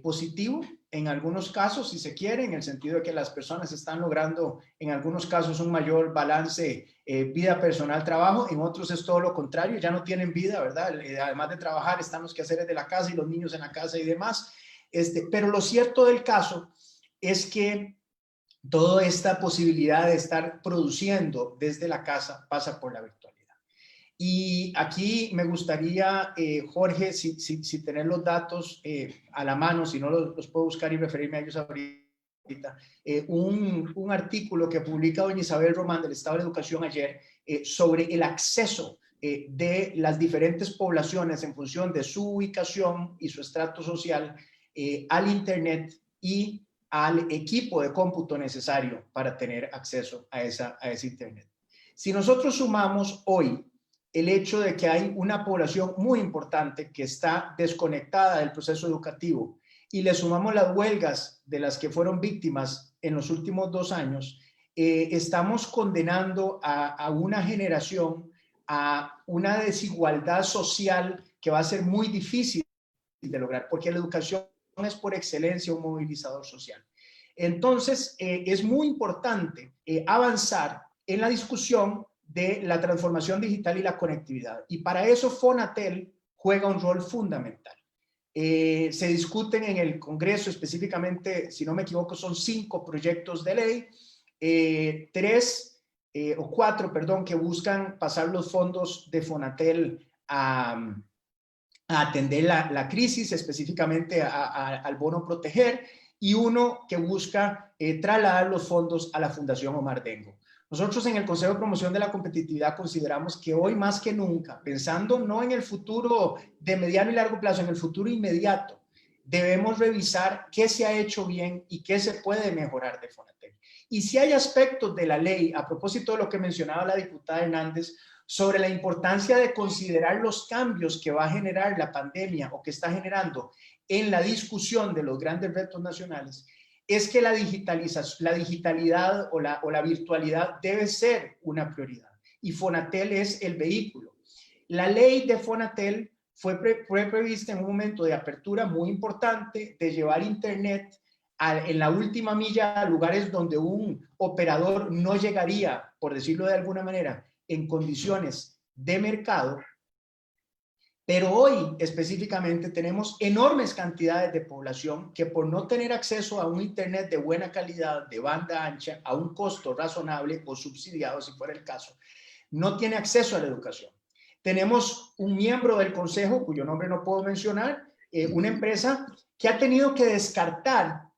positivo en algunos casos, si se quiere, en el sentido de que las personas están logrando en algunos casos un mayor balance vida personal-trabajo, en otros es todo lo contrario, ya no tienen vida, ¿verdad? Además de trabajar, están los quehaceres de la casa y los niños en la casa y demás. Pero lo cierto del caso es que toda esta posibilidad de estar produciendo desde la casa pasa por la virtualidad. Y aquí me gustaría, Jorge, si tener los datos a la mano, si no los puedo buscar y referirme a ellos ahorita, un artículo que publica doña Isabel Román del Estado de Educación ayer sobre el acceso de las diferentes poblaciones en función de su ubicación y su estrato social al Internet y al equipo de cómputo necesario para tener acceso a ese Internet. Si nosotros sumamos hoy el hecho de que hay una población muy importante que está desconectada del proceso educativo y le sumamos las huelgas de las que fueron víctimas en los últimos 2 años, estamos condenando a una generación a una desigualdad social que va a ser muy difícil de lograr, porque la educación es por excelencia un movilizador social. Entonces, es muy importante avanzar en la discusión de la transformación digital y la conectividad. Y para eso Fonatel juega un rol fundamental. Se discuten en el Congreso específicamente, si no me equivoco, son 5 proyectos de ley, 4, que buscan pasar los fondos de Fonatel a atender la crisis, específicamente al bono proteger, y uno que busca trasladar los fondos a la Fundación Omar Dengo. Nosotros en el Consejo de Promoción de la Competitividad consideramos que hoy más que nunca, pensando no en el futuro de mediano y largo plazo, en el futuro inmediato, debemos revisar qué se ha hecho bien y qué se puede mejorar de Fonatel. Y si hay aspectos de la ley, a propósito de lo que mencionaba la diputada Hernández, sobre la importancia de considerar los cambios que va a generar la pandemia o que está generando en la discusión de los grandes retos nacionales, es que la digitalidad o la virtualidad debe ser una prioridad y Fonatel es el vehículo. La ley de Fonatel fue prevista en un momento de apertura muy importante, de llevar Internet en la última milla a lugares donde un operador no llegaría, por decirlo de alguna manera, en condiciones de mercado. Pero hoy específicamente tenemos enormes cantidades de población que por no tener acceso a un Internet de buena calidad, de banda ancha, a un costo razonable o subsidiado si fuera el caso, no tiene acceso a la educación. Tenemos un miembro del consejo, cuyo nombre no puedo mencionar, una empresa que ha tenido que descartar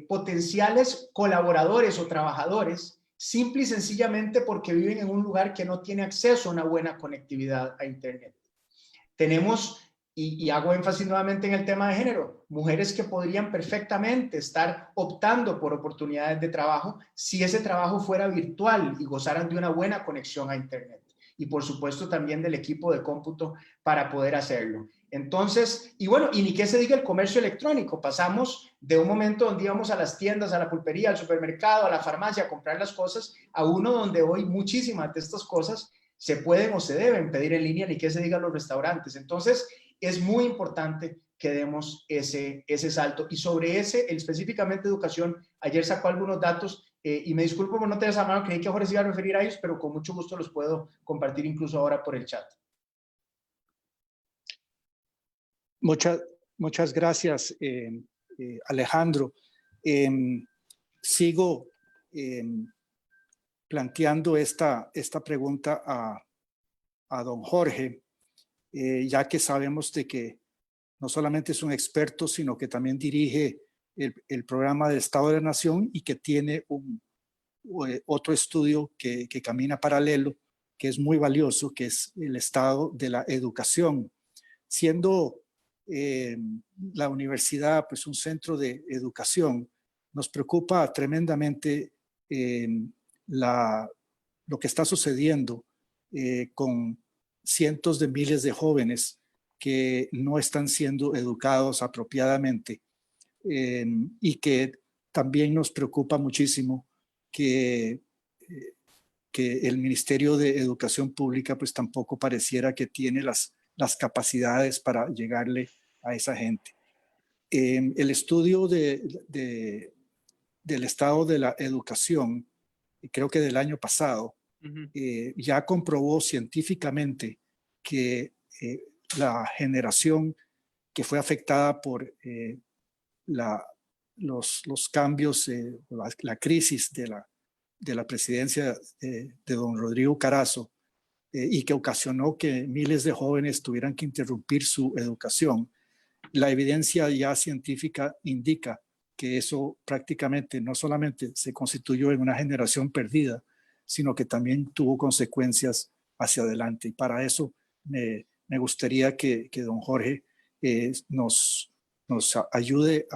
potenciales colaboradores o trabajadores simple y sencillamente porque viven en un lugar que no tiene acceso a una buena conectividad a Internet. Tenemos, y hago énfasis nuevamente en el tema de género, mujeres que podrían perfectamente estar optando por oportunidades de trabajo si ese trabajo fuera virtual y gozaran de una buena conexión a Internet. Y por supuesto también del equipo de cómputo para poder hacerlo. Entonces, y bueno, y ni qué se diga el comercio electrónico. Pasamos de un momento donde íbamos a las tiendas, a la pulpería, al supermercado, a la farmacia a comprar las cosas, a uno donde hoy muchísimas de estas cosas se pueden o se deben pedir en línea, ni qué se diga los restaurantes. Entonces, es muy importante que demos ese salto. Y sobre específicamente educación, ayer sacó algunos datos y me disculpo por no tener esa mano, creí que Jorge se iba a referir a ellos, pero con mucho gusto los puedo compartir incluso ahora por el chat. Muchas gracias, Alejandro. Sigo planteando esta pregunta a don Jorge, ya que sabemos de que no solamente es un experto, sino que también dirige el programa de Estado de la Nación y que tiene otro estudio que camina paralelo, que es muy valioso, que es el estado de la educación. Siendo la universidad pues un centro de educación, nos preocupa tremendamente lo que está sucediendo con cientos de miles de jóvenes que no están siendo educados apropiadamente y que también nos preocupa muchísimo que el Ministerio de Educación Pública pues tampoco pareciera que tiene las capacidades para llegarle a esa gente. El estudio del estado de la educación, creo que del año pasado, ya comprobó científicamente que la generación que fue afectada por los cambios, la crisis de la presidencia de don Rodrigo Carazo, y que ocasionó que miles de jóvenes tuvieran que interrumpir su educación. La evidencia ya científica indica que eso prácticamente no solamente se constituyó en una generación perdida, sino que también tuvo consecuencias hacia adelante. Y para eso me gustaría que don Jorge nos ayude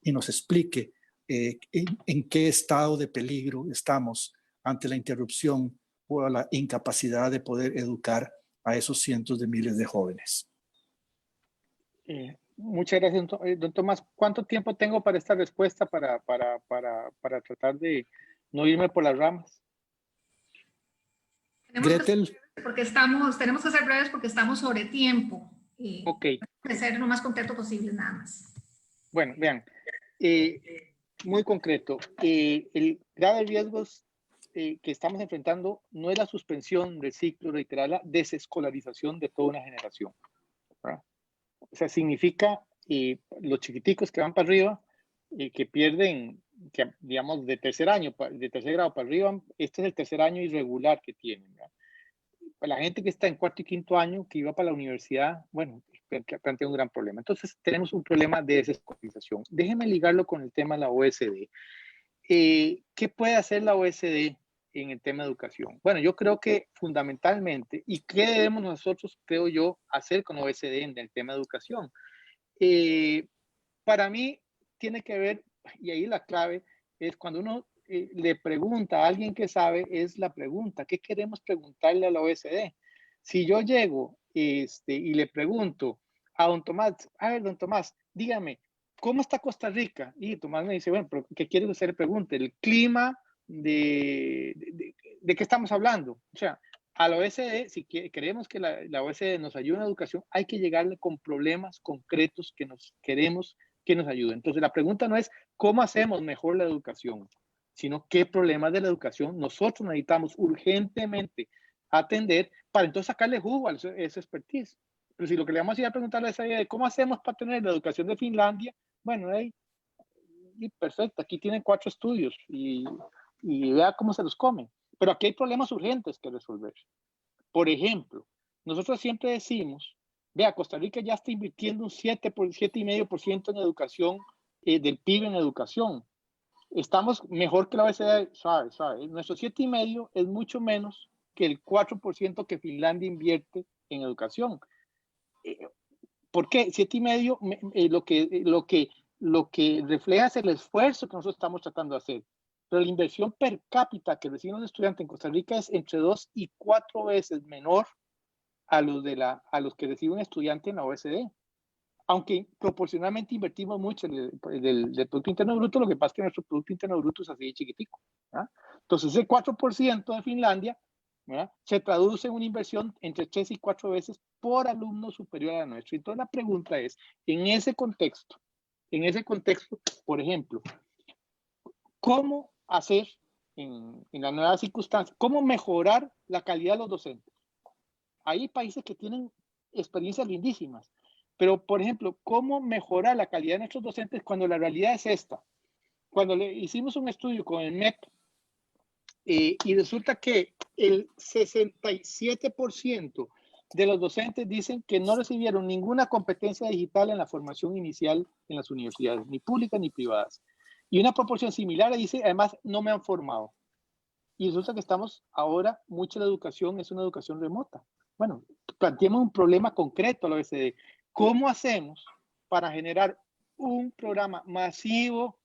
y nos explique en qué estado de peligro estamos ante la interrupción o a la incapacidad de poder educar a esos cientos de miles de jóvenes. Muchas gracias, don Tomás. ¿Cuánto tiempo tengo para esta respuesta para tratar de no irme por las ramas? Gretel. Tenemos que ser breves porque estamos sobre tiempo. Ok. De ser lo más concreto posible, nada más. Bueno, vean, muy concreto. El grado de riesgos que estamos enfrentando no es la suspensión del ciclo, reiterar la desescolarización de toda una generación, ¿verdad? O sea, significa los chiquiticos que van para arriba, que pierden, que, digamos, de tercer grado para arriba, este es el tercer año irregular que tienen, ¿verdad? La gente que está en cuarto y quinto año, que iba para la universidad, bueno, plantea un gran problema. Entonces, tenemos un problema de desescolarización. Déjenme ligarlo con el tema de la OSD. ¿Qué puede hacer la OSD en el tema de educación? Bueno, yo creo que fundamentalmente, ¿y qué debemos nosotros, creo yo, hacer con OSD en el tema de educación? Para mí, tiene que ver, y ahí la clave es cuando uno le pregunta a alguien que sabe, es la pregunta, ¿qué queremos preguntarle a la OSD? Si yo llego y le pregunto a don Tomás, a ver, don Tomás, dígame, ¿cómo está Costa Rica? Y Tomás me dice, bueno, pero ¿qué quiere que usted le pregunte? El clima, ¿de qué estamos hablando? O sea, a la OSD, si queremos que la OSD nos ayude en la educación, hay que llegarle con problemas concretos que queremos que nos ayuden. Entonces, la pregunta no es cómo hacemos mejor la educación, sino qué problemas de la educación nosotros necesitamos urgentemente atender para entonces sacarle jugo a ese expertise. Pero si lo que le vamos a ir a preguntarle es de cómo hacemos para tener la educación de Finlandia, bueno, perfecto, aquí tienen 4 estudios y vea cómo se los come. Pero aquí hay problemas urgentes que resolver. Por ejemplo, nosotros siempre decimos, vea, Costa Rica ya está invirtiendo un 7,5% en educación, del PIB en educación. Estamos mejor que la OECD, suave. Nuestro 7,5% es mucho menos que el 4% que Finlandia invierte en educación. ¿Por qué? 7,5%, lo que refleja es el esfuerzo que nosotros estamos tratando de hacer. Pero la inversión per cápita que reciben los estudiantes en Costa Rica es entre 2 y 4 veces menor a los que recibe un estudiante en la OECD. Aunque proporcionalmente invertimos mucho del Producto Interno Bruto, lo que pasa es que nuestro Producto Interno Bruto es así de chiquitico, ¿verdad? Entonces, ese 4% de Finlandia, ¿verdad?, se traduce en una inversión entre 3 y 4 veces por alumno superior a la nuestra. Entonces, la pregunta es, en ese contexto, por ejemplo, ¿cómo hacer en la nueva circunstancia? ¿Cómo mejorar la calidad de los docentes? Hay países que tienen experiencias lindísimas, pero, por ejemplo, ¿cómo mejorar la calidad de nuestros docentes cuando la realidad es esta? Cuando le hicimos un estudio con el MEP, y resulta que el 67% de los docentes dicen que no recibieron ninguna competencia digital en la formación inicial en las universidades, ni públicas ni privadas. Y una proporción similar dice, además, no me han formado. Y resulta que estamos ahora, mucha de la educación es una educación remota. Bueno, planteemos un problema concreto a la OECD. ¿Cómo hacemos para generar un programa masivo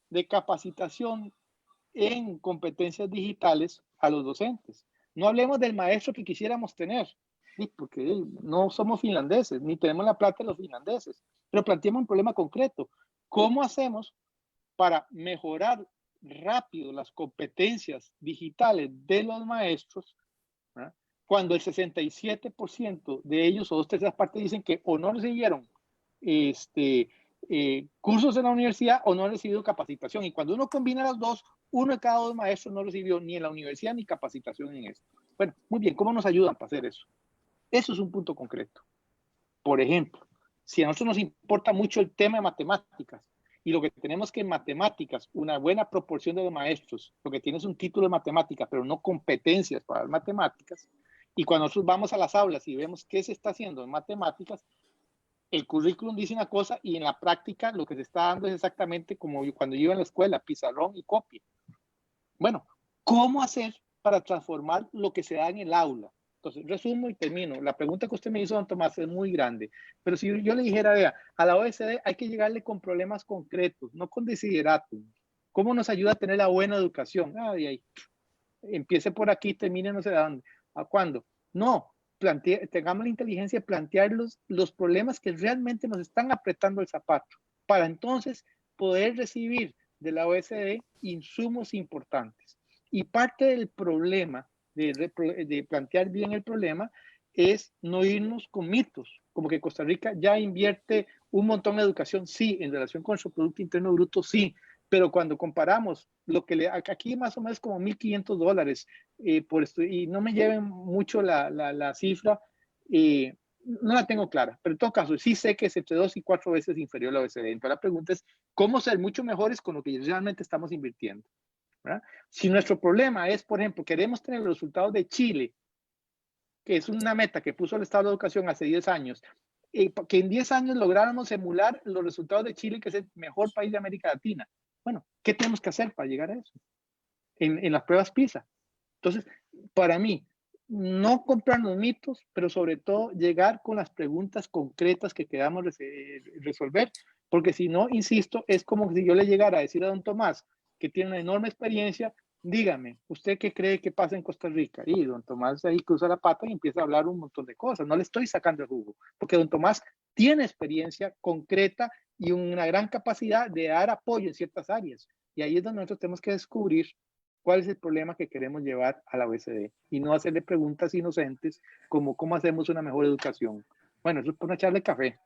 de capacitación en competencias digitales a los docentes? No hablemos del maestro que quisiéramos tener, porque no somos finlandeses, ni tenemos la plata de los finlandeses, pero planteemos un problema concreto. ¿Cómo hacemos para mejorar rápido las competencias digitales de los maestros, ¿verdad?, cuando el 67% de ellos, o 2/3 partes, dicen que o no recibieron cursos en la universidad o no han recibido capacitación? Y cuando uno combina las dos, uno de cada 2 maestros no recibió ni en la universidad ni capacitación en esto. Bueno, muy bien, ¿cómo nos ayudan para hacer eso? Eso es un punto concreto. Por ejemplo, si a nosotros nos importa mucho el tema de matemáticas, y lo que tenemos que en matemáticas, una buena proporción de los maestros, lo que tiene es un título de matemáticas, pero no competencias para las matemáticas, y cuando nosotros vamos a las aulas y vemos qué se está haciendo en matemáticas, el currículum dice una cosa y en la práctica lo que se está dando es exactamente como cuando yo iba a la escuela, pizarrón y copia. Bueno, ¿cómo hacer para transformar lo que se da en el aula? Entonces, resumo y termino. La pregunta que usted me hizo, don Tomás, es muy grande. Pero si yo le dijera, vea, a la OECD hay que llegarle con problemas concretos, no con desideratum. ¿Cómo nos ayuda a tener la buena educación? De ahí. Empiece por aquí, termine no sé de dónde. ¿A cuándo? No. Tengamos la inteligencia de plantear los problemas que realmente nos están apretando el zapato, para entonces poder recibir de la OECD insumos importantes. Y parte del problema de plantear bien el problema es no irnos con mitos, como que Costa Rica ya invierte un montón en educación, sí, en relación con su Producto Interno Bruto, sí, pero cuando comparamos lo que aquí más o menos como $1,500 por esto, y no me lleven mucho la cifra, no la tengo clara, pero en todo caso sí sé que es entre 2 y 4 veces inferior a la OECD. Entonces la pregunta es, ¿cómo ser mucho mejores con lo que realmente estamos invirtiendo? ¿Verdad? Si nuestro problema es, por ejemplo, queremos tener los resultados de Chile, que es una meta que puso el Estado de Educación hace 10 años, que en 10 años lográramos emular los resultados de Chile, que es el mejor país de América Latina. Bueno, ¿qué tenemos que hacer para llegar a eso? En las pruebas PISA. Entonces, para mí, no comprarnos mitos, pero sobre todo llegar con las preguntas concretas que queramos resolver, porque si no, insisto, es como si yo le llegara a decir a don Tomás, que tiene una enorme experiencia, dígame, ¿usted qué cree que pasa en Costa Rica? Y don Tomás ahí cruza la pata y empieza a hablar un montón de cosas. No le estoy sacando el jugo, porque don Tomás tiene experiencia concreta y una gran capacidad de dar apoyo en ciertas áreas. Y ahí es donde nosotros tenemos que descubrir cuál es el problema que queremos llevar a la OECD y no hacerle preguntas inocentes como cómo hacemos una mejor educación. Bueno, eso es por una charla de café.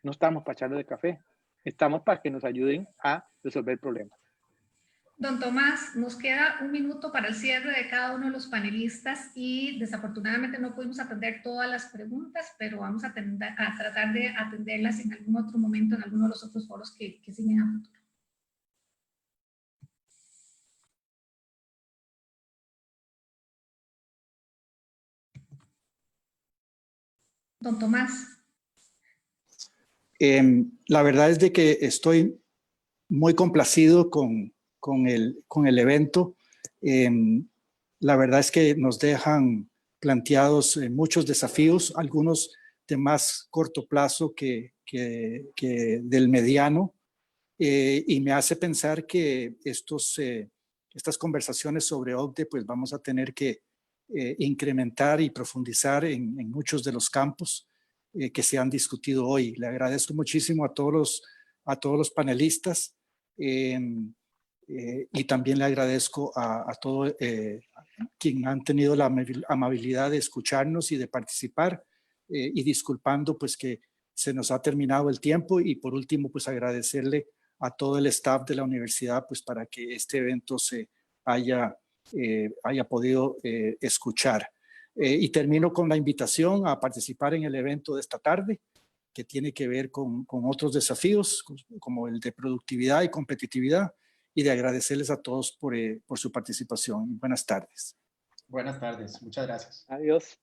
No estamos para charla de café. Estamos para que nos ayuden a resolver el problema. Don Tomás, nos queda 1 minuto para el cierre de cada uno de los panelistas y desafortunadamente no pudimos atender todas las preguntas, pero vamos a tratar de atenderlas en algún otro momento, en alguno de los otros foros que siguen a futuro. Don Tomás. La verdad es de que estoy muy complacido con el evento. La verdad es que nos dejan planteados muchos desafíos, algunos de más corto plazo que del mediano, y me hace pensar que estas conversaciones sobre OCDE pues vamos a tener que incrementar y profundizar en muchos de los campos que se han discutido hoy. Le agradezco muchísimo a todos los panelistas y también le agradezco a todos quienes han tenido la amabilidad de escucharnos y de participar y disculpando pues que se nos ha terminado el tiempo, y por último pues agradecerle a todo el staff de la universidad pues para que este evento se haya podido escuchar. Y termino con la invitación a participar en el evento de esta tarde, que tiene que ver con otros desafíos, como el de productividad y competitividad, y de agradecerles a todos por su participación. Buenas tardes. Buenas tardes, muchas gracias. Adiós.